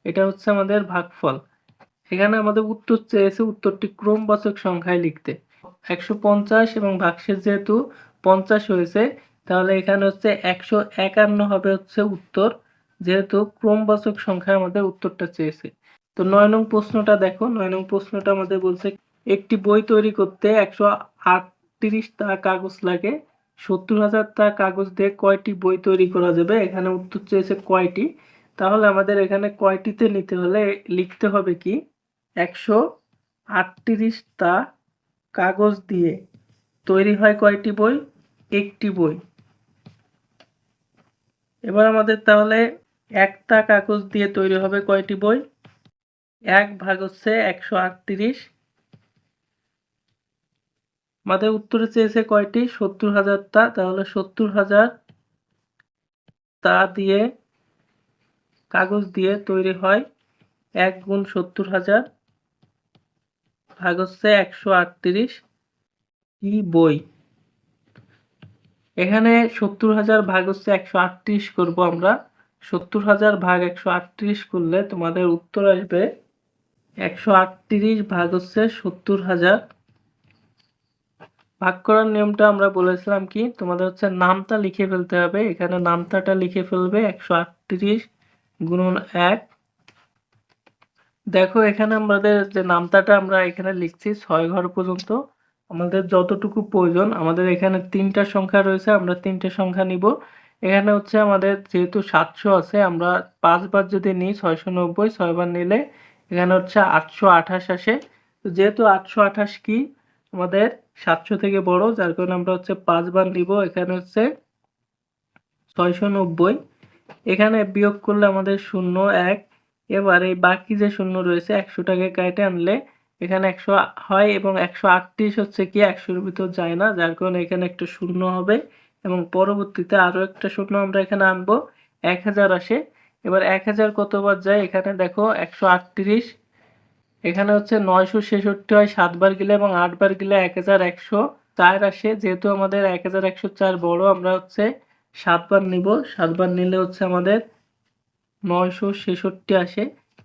S1: এটা হচ্ছে আমাদের ভাগফল। এখানে আমাদের উত্তর চেয়েছে উত্তরটি ক্রমবাচক সংখ্যায় লিখতে। 150 এবং ভাগশেষ যেহেতু 50 হয়েছে, তাহলে এখানে হচ্ছে 151 হবে হচ্ছে উত্তর, যেহেতু ক্রমবাচক সংখ্যায় আমাদের উত্তরটা চেয়েছে। তো 9 নং প্রশ্নটা দেখো। 9 নং প্রশ্নটা আমাদের বলছে একটি বই তৈরি করতে 138 টা কাগজ লাগে। 70,000 টা কাগজ দিয়ে কয়টি বই তৈরি করা যাবে? এখানে উত্তর চেয়েছে কয়টি। তাহলে আমাদের এখানে কয়টিতে নিতে হলে লিখতে হবে কি? 138 টা কাগজ দিয়ে তৈরি হয় কয়টি বই? একটি বই। এবার আমাদের তাহলে একটা কাগজ দিয়ে তৈরি হবে কয়টি বই? 1 ভাগ হচ্ছে 138। আমাদের উত্তরে চেয়েছে কয়টি? 70,000 টা। তাহলে 70,000 টা দিয়ে কাগজ দিয়ে তৈরি হয় 1 গুণ 70,000 ভাগ হচ্ছে 138 টি বই। এখানে 70,000 ভাগ হচ্ছে 138 করব আমরা। 70,000 ভাগ 138 করলে তোমাদের উত্তর আসবে 138 ভাগ হচ্ছে 70,000। ভাগ করার নিয়মটা আমরা বলেছিলাম কি? তোমাদের হচ্ছে নামতা লিখে ফেলতে হবে। এখানে নামতাটা লিখে ফেলবে 138 গুণন 1। দেখো এখানে আমাদের যে নামতাটা আমরা এখানে লিখছি 6 ঘর পর্যন্ত। আমাদের যতটুকু প্রয়োজন, আমাদের এখানে 3টা সংখ্যা রয়েছে, আমরা 3টে সংখ্যা নিব। এখানে হচ্ছে আমাদের যেহেতু 700 আছে, আমরা 5 বার যদি নিই 690, 6 বার নিলে এখানে হচ্ছে 828 আসে। তো যেহেতু 828 কি আমাদের 700 থেকে বড়, যার কারণে আমরা হচ্ছে 5 বার নিব। এখানে হচ্ছে 690। এখানে বিয়োগ করলে আমাদের শূন্য 1। এবার এই বাকি যে শূন্য রয়েছে 100টাকে কেটে আনলে এখানে 100 হয় এবং 138 হচ্ছে কি 100 এর ভিতর যায় না, যার কারণে এখানে একটা শূন্য হবে এবং পরবর্তীতে আরো একটা শূন্য আমরা এখানে আনবো, 1000 আসে। এবার 1000 কতবার যায় এখানে দেখো 138, এখানে হচ্ছে 966 হয় 7 বার গেলে এবং 8 বার গেলে 1104 আসে। যেহেতু আমাদের 1104 বড়, আমরা হচ্ছে 7 বার নিব, 7 বার নিলে হচ্ছে আমাদের 966 আসে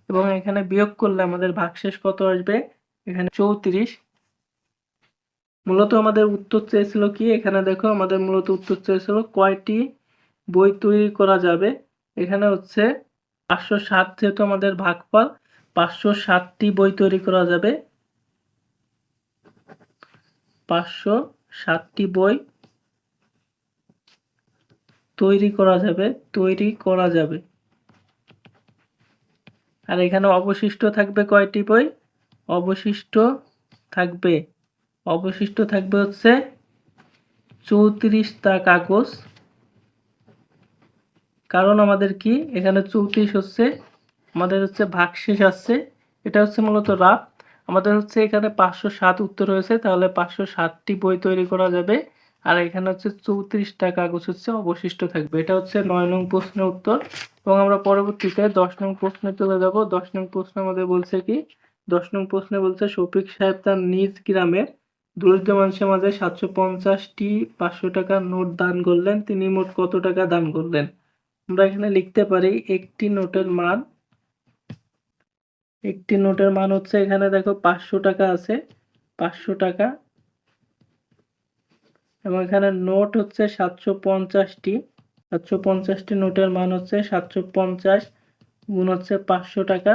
S1: এবং এখানে বিয়োগ করলে আমাদের ভাগশেষ কত আসবে, এখানে 34। মূলত আমাদের উত্তর চেয়েছিল কি, এখানে দেখো আমাদের মূলত উত্তর চেয়েছিল কয়টি বই তৈরি করা যাবে। এখানে হচ্ছে 507, যেহেতু আমাদের ভাগফল 507টি বই তৈরি করা যাবে, 507টি বই তৈরি করা যাবে। আর এখানে অবশিষ্ট থাকবে কয়টি বই, অবশিষ্ট থাকবে হচ্ছে 34টা কাগজ। কারণ আমাদের কি এখানে 34 হচ্ছে আমাদের হচ্ছে ভাগশেষ আসছে, এটা হচ্ছে মূলত রাফ। আমাদের হচ্ছে এখানে 507 উত্তর হয়েছে, তাহলে 507টি বই তৈরি করা যাবে। আর এখানে হচ্ছে 34টা কাগজ হচ্ছে অবশিষ্ট থাকবে। এটা হচ্ছে 9 নং প্রশ্নের উত্তর। এবং আমরা পরবর্তীতে 10 নং প্রশ্নে চলে যাব। 10 নং প্রশ্ন আমাদের বলছে কি, 10 নং প্রশ্নে বলছে শফিক সাহেব তার নিজ গ্রামের দরিদ্র মানুষের মাঝে 750টি 500 টাকার নোট দান করলেন, তিনি মোট কত টাকা দান করলেন। আমরা এখানে লিখতে পারি একটি নোটের মান হচ্ছে, এখানে দেখো 500 টাকা আছে, 500 টাকা, এবং এখানে নোট হচ্ছে 750টি, 750টি নোটের মান হচ্ছে 750 গুণ হচ্ছে 500 টাকা।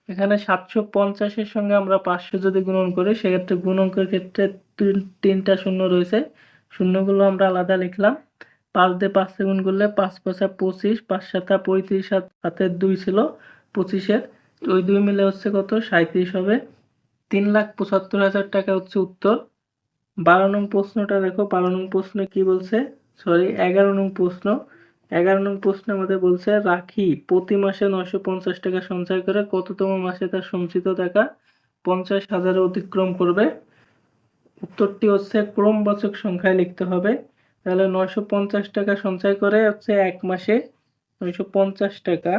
S1: এখানে 750-এর সঙ্গে আমরা 500 যদি গুণন করি, সেক্ষেত্রে গুণকের ক্ষেত্রে তিনটা শূন্য রয়েছে, শূন্যগুলো আমরা আলাদা লিখলাম। 5 দিয়ে 5 কে গুণ করলে 5 5 25, 5 7 35, হাতে 2 ছিল 25-এর, ওই 2 মিলে হচ্ছে কত 37 হবে। 3,75,000 টাকা হচ্ছে উত্তর। 12 নং প্রশ্নটা দেখো, 12 নং প্রশ্নে কি বলছে, 11 নং প্রশ্ন। 11 নং প্রশ্নে আমাদের বলছে রাখি প্রতি মাসে 950 টাকা সঞ্চয় করে কততম মাসে তার সঞ্চিত টাকা 50,000 অতিক্রম করবে। উত্তরটি হচ্ছে ক্রমবাচক সংখ্যায় লিখতে হবে। তাহলে 950 টাকা সঞ্চয় করে হচ্ছে এক মাসে 950 টাকা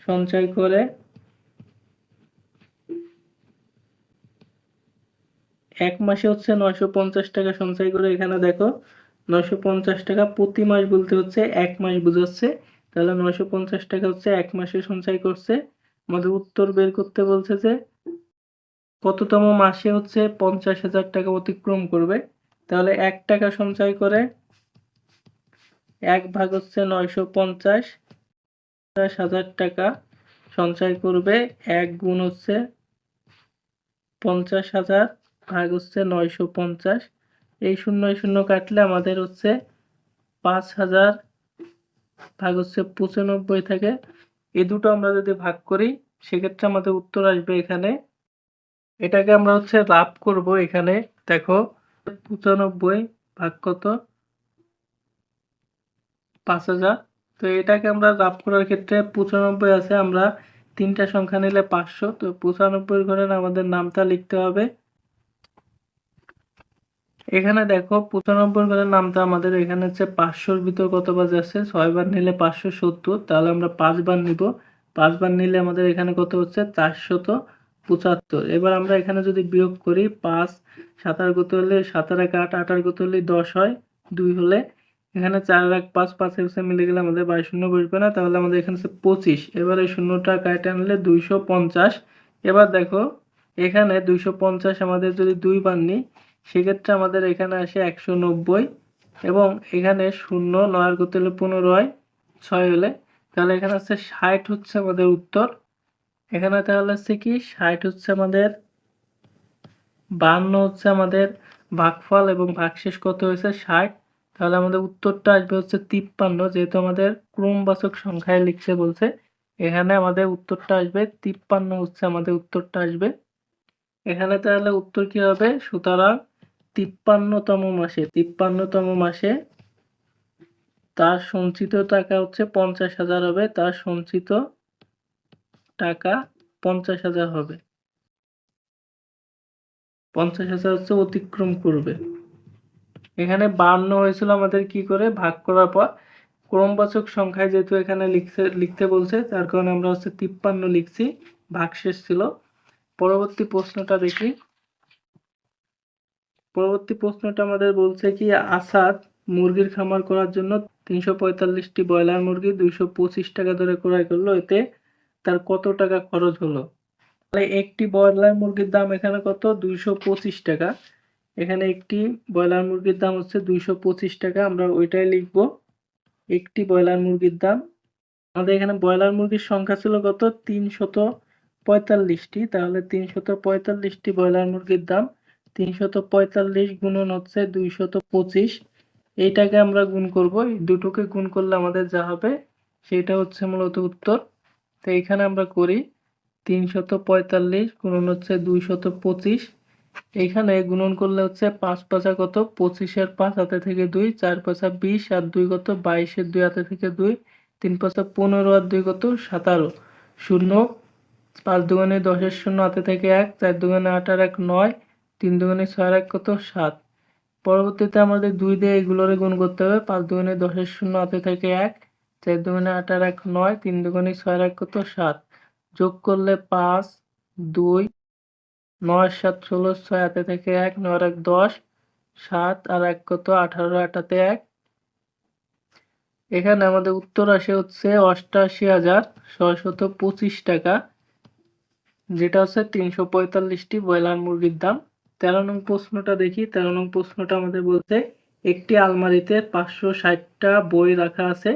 S1: সঞ্চয় করে এক মাসে হচ্ছে 950 টাকা সঞ্চয় করে, এখানে দেখো 950 টাকা প্রতি মাস বলতে হচ্ছে এক মাস বোঝাচ্ছে, তাহলে 950 টাকা হচ্ছে এক মাসে সঞ্চয় করছে। আমাদের উত্তর বের করতে বলছে যে কততম মাসে হচ্ছে 50,000 টাকা অতিক্রম করবে। তাহলে 1 টাকা সঞ্চয় করে 1 ভাগ হচ্ছে 950,000 টাকা সঞ্চয় করবে, 1 গুণ হচ্ছে 50,000 ভাগ হচ্ছে 950, এই শূন্য শূন্য কাটলে আমাদের হচ্ছে 5,000 ভাগ হচ্ছে 95 থাকে। এই দুটো আমরা যদি ভাগ করি, সেক্ষেত্রে আমাদের উত্তর আসবে এখানে। এটাকে আমরা হচ্ছে লাভ করব, এখানে দেখো 95 ভাগ কত 5,000। তো এটাকে আমরা লাভ করার ক্ষেত্রে 95 আছে, আমরা তিনটা সংখ্যা নিলে 500, তো 95 ঘরে আমাদের নামটা লিখতে হবে। এখানে দেখো 95 ঘরের নামটা আমাদের এখানে হচ্ছে 500-র ভিতর কত বার যাচ্ছে, 6 বার নিলে 570, তাহলে আমরা 5 বার নিব, 5 বার নিলে আমাদের এখানে কত হচ্ছে 475। এবার আমরা এখানে যদি বিয়োগ করি, 5 7 আর কত হলে 7 আর 1 8, 8 আর কত হলে 10 হয়, 2 হলে এখানে 4 আর 1 5, 5 এর সাথে মিলে গেলে আমাদের 22 শূন্য বসবে না, তাহলে আমাদের এখানে হচ্ছে 25। এবার এই শূন্যটা কাটে আনলে 250। এবার দেখো এখানে 250 আমাদের যদি 2 বার নিই, সেক্ষেত্রে আমাদের এখানে আসে 190, এবং এখানে 0 9 আর কত হলে 15 হয়, 6 হলে, তাহলে এখানে হচ্ছে 60 হচ্ছে আমাদের উত্তর। এখানে তাহলে হচ্ছে কি 60 হচ্ছে আমাদের, 52 হচ্ছে আমাদের ভাগফল এবং ভাগশেষ কত হয়েছে 60। তাহলে আমাদের উত্তরটা আসবে হচ্ছে 53, যেহেতু আমাদের ক্রমবাচক সংখ্যায় লিখতে বলছে, এখানে আমাদের উত্তরটা আসবে 53 হচ্ছে আমাদের উত্তরটা আসবে এখানে। তাহলে উত্তর কি হবে, সুতরাং 53তম মাসে তার সঞ্চিত টাকা হচ্ছে 50,000 হবে, তার সঞ্চিত টাকা 50,000 হবে। 50,000 হচ্ছে অতিক্রম করবে। এখানে 52 হয়েছিল আমাদের কি করে ভাগ করার পর ক্রমবাচক সংখ্যায় যেহেতু এখানে লিখতে বলছে তার কারণে আমরা হচ্ছে 53 লিখছি, ভাগশেষ ছিল। পরবর্তী প্রশ্নটা দেখি। পরবর্তী প্রশ্নটা আমাদের বলছে কি আসাদ মুরগির খামার করার জন্য 345টি ব্রয়লার মুরগি 225 টাকা দরে ক্রয় করলো, এতে তার কত টাকা খরচ হলো? তাহলে একটি ব্রয়লার মুরগির দাম এখানে কত? 225 টাকা। এখানে একটি ব্রয়লার মুরগির দাম হচ্ছে 225 টাকা, আমরা ওইটাই লিখব। একটি ব্রয়লার মুরগির দাম, আমাদের এখানে ব্রয়লার মুরগির সংখ্যা ছিল কত? 345টি। তাহলে 345টি ব্রয়লার মুরগির দাম 345 গুণন হচ্ছে 225, এইটাকে আমরা গুণ করব। এই দুটোকে গুণ করলে আমাদের যা হবে সেটা হচ্ছে মূলত উত্তর। তো এখানে আমরা করি 345 গুণন হচ্ছে 225, এইখানে গুণন করলে হচ্ছে 5 পাঁচা কত? 25 5 হাতে থেকে 2, 4 পাঁচা 20 আর 2 কত? 22 2 হাতে থেকে 2, 3 পাঁচা 15 আর 2 কত? 17, শূন্য 5 দুগুণে 10 শূন্য হাতে থেকে 1, 4 দুগুণে 8 আর 1 9, 3 দুগুণে 6 আর 1 কত? 7। পরবর্তীতে আমাদের 2 দিয়ে এগুলোরে গুণ করতে হবে। 5 দুগুণে 10 শূন্য হাতে থেকে 1, 4 দুগুণে 8 আর 1 9, 3 দুগুণে 6 আর 1 কত? 7, যোগ করলে 5 2 9 7 16, 6 হাতে থেকে 1, 9 আর 1 10, 7 আর 1 কত? 18, 8 হাতে 1। এখানে আমাদের উত্তর আসে হচ্ছে 88,625 টাকা, যেটা হচ্ছে 345টি ব্রয়লার মুরগির দাম। 13 নং প্রশ্নটা দেখি। 13 নং প্রশ্নটা আমাদের বলছে একটি আলমারিতে 560টা বই রাখা আছে,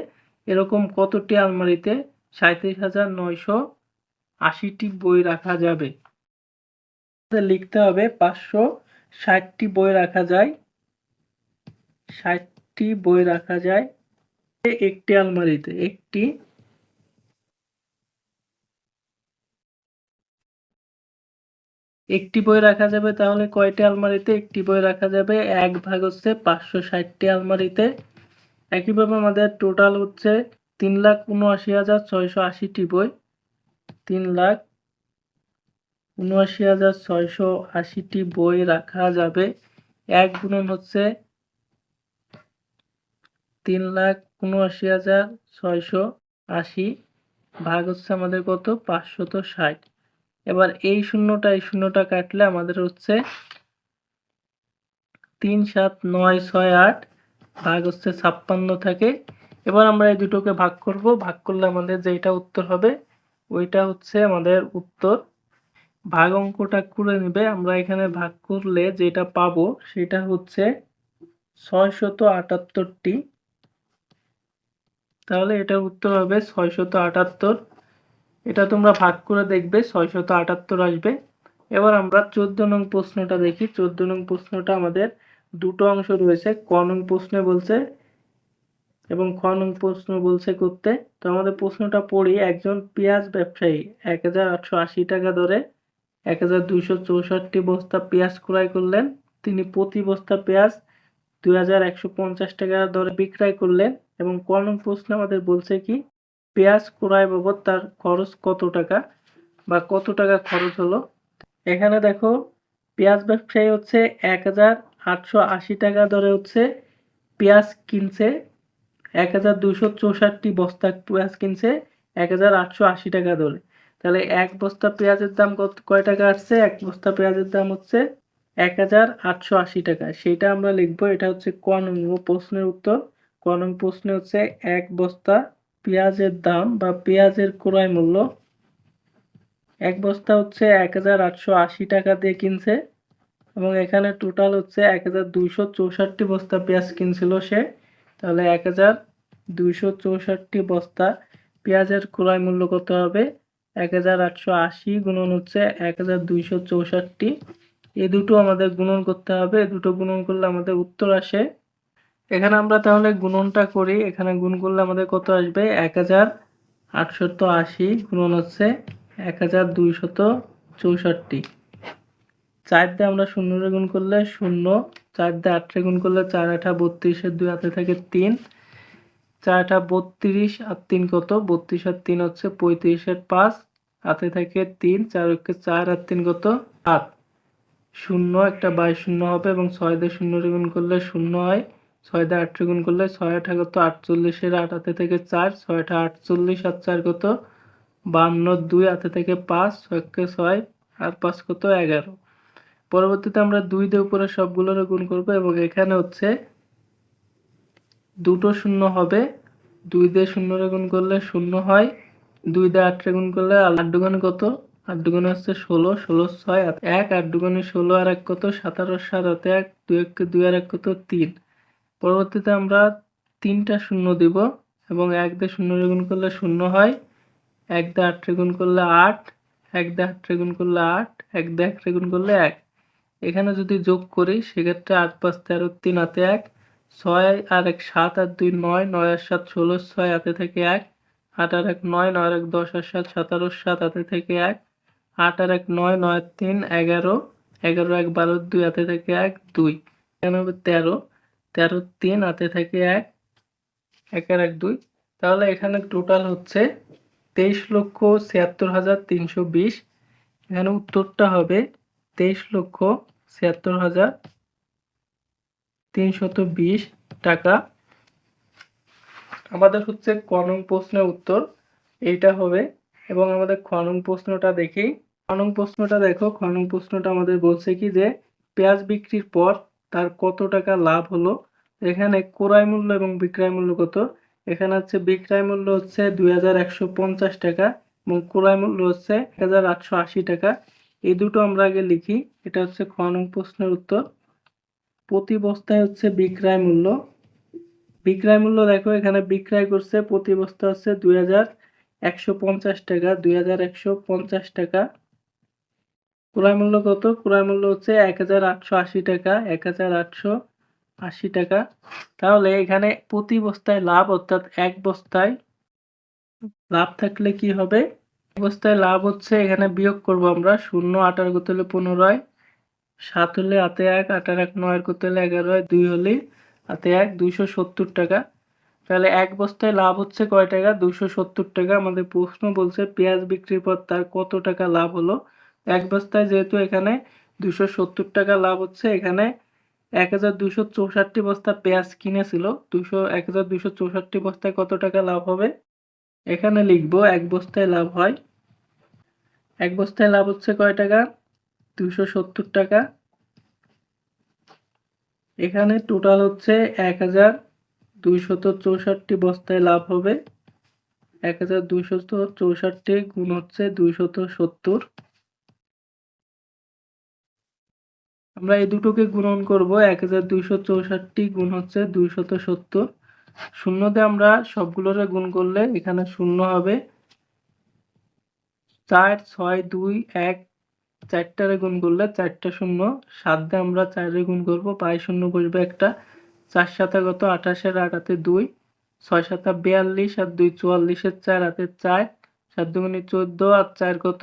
S1: এরকম কতটি আলমারিতে 37,980টি বই রাখা যাবে? লিখতে হবে 560টি বই রাখা যায়, 60টি বই রাখা যায় একটি আলমারিতে। একটি বই রাখা যাবে, তাহলে কয়টি আলমারিতে একটি বই রাখা যাবে? 1 ভাগ হচ্ছে 560টি আলমারিতে। একইভাবে আমাদের টোটাল হচ্ছে 3,79,680টি বই, 3,79,680টি বই রাখা যাবে। 1 গুণন হচ্ছে 3,79,680 ভাগ হচ্ছে আমাদের কত? 560। এবার এই শূন্যটা কাটলে আমাদের হচ্ছে 3,7,9,6,8 ভাগ হচ্ছে 56 থাকে। এবার আমরা এই দুটোকে ভাগ করব, ভাগ করলে আমাদের যেটা উত্তর হবে ওইটা হচ্ছে আমাদের উত্তর। ভাগ অঙ্কটা করে নেবে। আমরা এখানে ভাগ করলে যেটা পাবো সেটা হচ্ছে 678টি, তাহলে এটার উত্তর হবে 678। এটা তোমরা ভাগ করে দেখবে 678 আসবে। এবার আমরা 14 নং প্রশ্নটা দেখি। 14 নং প্রশ্নটা আমাদের দুটো অংশ রয়েছে, ক নং প্রশ্নে বলছে এবং খ নং প্রশ্ন বলছে করতে। তো আমাদের প্রশ্নটা পড়ি। একজন পেঁয়াজ ব্যবসায়ী 1,880 টাকা দরে 1,264 বস্তা পেঁয়াজ ক্রয় করলেন। তিনি প্রতি বস্তা পেঁয়াজ 2,150 টাকা দরে বিক্রয় করলেন এবং ক নং প্রশ্নে আমাদের বলছে কি পেঁয়াজ ক্রয় বাবদ তার খরচ কত টাকা বা কত টাকা খরচ হলো। এখানে দেখো পেঁয়াজ ব্যবসায়ী হচ্ছে 1,880 টাকা দরে হচ্ছে পেঁয়াজ কিনছে, 1,264 বস্তা পেঁয়াজ কিনছে 1,880 টাকা দরে। তাহলে এক বস্তা পেঁয়াজের দাম কয় টাকা আসছে? এক বস্তা পেঁয়াজের দাম হচ্ছে 1,880 টাকা, সেটা আমরা লিখবো। এটা হচ্ছে ক নং প্রশ্নের উত্তর। ক নং প্রশ্নে হচ্ছে এক বস্তা পেঁয়াজের দাম বা পেঁয়াজের ক্রয় মূল্য, এক বস্তা হচ্ছে 1,880 টাকা দিয়ে কিনছে এবং এখানে টোটাল হচ্ছে 1,264 বস্তা পেঁয়াজ কিনছিল সে। তাহলে 1,264 বস্তা পেঁয়াজের ক্রয় মূল্য কত হবে? 1,880 গুণন হচ্ছে 1,264, এই দুটো আমাদের গুণন করতে হবে। এই দুটো গুণন করলে আমাদের উত্তর আসে। এখানে আমরা তাহলে গুণনটা করি। এখানে গুণ করলে আমাদের কত আসবে? 1,880 গুণন হচ্ছে 1,264। 4 দিয়ে আমরা 0 রে গুণ করলে 0, 4 দিয়ে 8 রে গুণ করলে 4 8 32 এর 2 হাতে থাকে 3, 4 8 32 আর 3 কত? 32 আর 3 হচ্ছে 35 এর 5 হাতে থাকে 3, 4 একে 4 আর 3 কত 8, শূন্য একটা 22 শূন্য হবে এবং 6 দিয়ে 0 রে গুণ করলে 0 হয়, 6 দিয়ে 8 রে গুণ করলে 6 8 কত 48 এর 8 হাতে থেকে 4, 6 8 48 আর 4 কত 52, 2 হাতে থেকে 5, 6 একে 6 আর 5 কত 11। পরবর্তীতে আমরা 2 দিয়ে উপরে সবগুলোরে গুণ করব এবং এখানে হচ্ছে দুটো শূন্য হবে, 2 দিয়ে 0 রে গুণ করলে 0 হয়, 2 দিয়ে 8 রে গুণ করলে 8 দুগুণে কত 8 দুগুণে হচ্ছে 16, 16 6 আর 1, 8 দুগুণে 16 আর 1 কত 17, 7 হাতে 1, 2 একে 2 আর 1 কত 3। পরবর্তীতে আমরা 3টা শূন্য দিব এবং 1 দিয়ে 0 রে গুণ করলে 0 হয়, 1 দিয়ে 8 রে গুণ করলে 8, 1 দিয়ে 8 রে গুণ করলে 8, 1 দিয়ে 1 রে গুণ করলে 1। এখানে যদি যোগ করি সেক্ষেত্রে 8 5 13, 3 হাতে 1, 6 আর 1 7 আর 2 9, 9 আর 7 16, 6 হাতে থেকে 1, 8 আর 1 9, 9 আর 1 10 আর 7 17, 7 হাতে থেকে 1, 8 আর 1 9, 9 আর 3 11, 11 1 12, 2 হাতে থেকে 1 2, এখানে হবে 13, 13 3 হাতে থেকে 1, 1 আর 1 2। তাহলে এখানে টোটাল হচ্ছে 23,76,320। এখানে উত্তরটা হবে 23,76,320 টাকা। আমাদের হচ্ছে ক নং প্রশ্নের উত্তর এইটা হবে এবং আমাদের খ নং প্রশ্নটা দেখি। খ নং প্রশ্নটা দেখো, খ নং প্রশ্নটা আমাদের বলছে কি যে পেঁয়াজ বিক্রির পর তার কত টাকা লাভ হলো। এখানে ক্রয় মূল্য এবং বিক্রয় মূল্য কত। এখানে হচ্ছে বিক্রয় মূল্য হচ্ছে 2150 টাকা এবং ক্রয় মূল্য হচ্ছে 1880 টাকা। এই দুটো আমরা আগে লিখি। এটা হচ্ছে খ নং প্রশ্নের উত্তর। প্রতি বস্তায় হচ্ছে বিক্রয় মূল্য, বিক্রয় মূল্য দেখো এখানে বিক্রয় করছে প্রতি বস্তা হচ্ছে 2150 টাকা, 2150 টাকা। ক্রয় মূল্য কত, ক্রয় মূল্য হচ্ছে 1880 টাকা, 1880 টাকা। তাহলে এখানে প্রতি বস্তায় লাভ অর্থাৎ এক বস্তায় লাভ থাকলে কি হবে, বস্তায় লাভ হচ্ছে এখানে বিয়োগ করব আমরা, 0 8 আর কত হলে 15 হয়, 7 হলে হাতে 1, 8 আর 1 9 আর কত হলে 11 হয়, 2 হলে হাতে 1, 270 টাকা। তাহলে এক বস্তায় লাভ হচ্ছে কয় টাকা, 270 টাকা। আমাদের প্রশ্ন বলছে পেঁয়াজ বিক্রির পর তার কত টাকা লাভ হলো। এক বস্তায় যেহেতু এখানে 270 টাকা লাভ হচ্ছে, এখানে 1264 বস্তা পেঁয়াজ কিনেছিল, 1264 বস্তায় কত টাকা লাভ হবে এখানে লিখবো। এক বস্তায় লাভ হয়, এক বস্তায় লাভ হচ্ছে কয় টাকা 270 টাকা। এখানে টোটাল হচ্ছে 1264 বস্তায় লাভ হবে, 1264 গুণ হচ্ছে 270। আমরা এই দুটোকে গুণন করব, 1264 গুণ হচ্ছে 270। শূন্য দিয়ে আমরা সবগুলোরে গুণ করলে এখানে শূন্য হবে, 4 6 2 1 4টারে গুণ করলে 4টা শূন্য, 7 দিয়ে আমরা 4 রে গুণ করব, পাই শূন্য বসবে একটা, 4 7 কত 28 এর 8 হাতে 2, 6 7 42 আর 2 44 এর 4 হাতে 4, 7 দুগুণে 14 আর 4 কত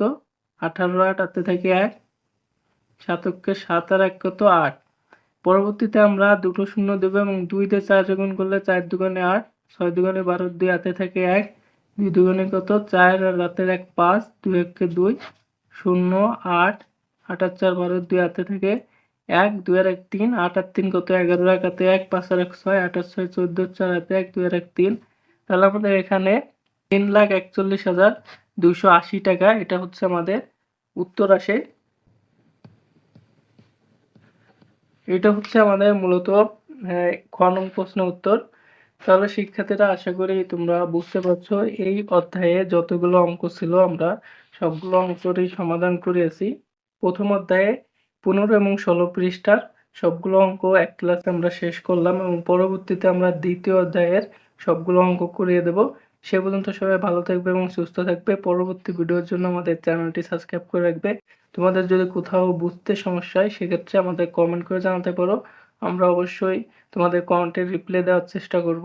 S1: 18 8 হাতে থেকে 1, 7 কে 7 আর 1 কত 8। পরবর্তীতে আমরা দুটো শূন্য দেব এবং 2 দিয়ে 4 রে গুণ করলে 4 দুগুণে 8, 6 দুগুণে 12, 2 হাতে থেকে 1, 2 দুগুণে কত 4 আর হাতের 1 5, 2 1 2 0 8, 8 আর 4 12, 2 হাতে থেকে 1, 2 আর 1 3, 8 আর 3 কত 11, 1 হাতে 1, 5 আর 1 6, 8 আর 6 14, 4 হাতে 1, 2 আর 1 3। তাহলে আমাদের এখানে 3,41,280 টাকা, এটা হচ্ছে আমাদের উত্তর আসে। এটা হচ্ছে আমাদের মূলত খ নং প্রশ্নের উত্তর। তাহলে শিক্ষার্থীরা আশা করি তোমরা বুঝতে পারছো, এই অধ্যায়ে যতগুলো অঙ্ক ছিল আমরা সবগুলো অঙ্কেরই সমাধান করেছি। প্রথম অধ্যায়ে 15 এবং 16 পৃষ্ঠার সবগুলো অঙ্ক এক ক্লাসে আমরা শেষ করলাম এবং পরবর্তীতে আমরা দ্বিতীয় অধ্যায়ের সবগুলো অঙ্ক করিয়ে দেব। সে পর্যন্ত সবাই ভালো থাকবে এবং সুস্থ থাকবে। পরবর্তী ভিডিওর জন্য আমাদের চ্যানেলটি সাবস্ক্রাইব করে রাখবে। তোমাদের যদি কোথাও বুঝতে সমস্যা হয় সেক্ষেত্রে আমাদের কমেন্ট করে জানাতে পারো, আমরা অবশ্যই তোমাদের কমেন্টের রিপ্লাই দেওয়ার চেষ্টা করব।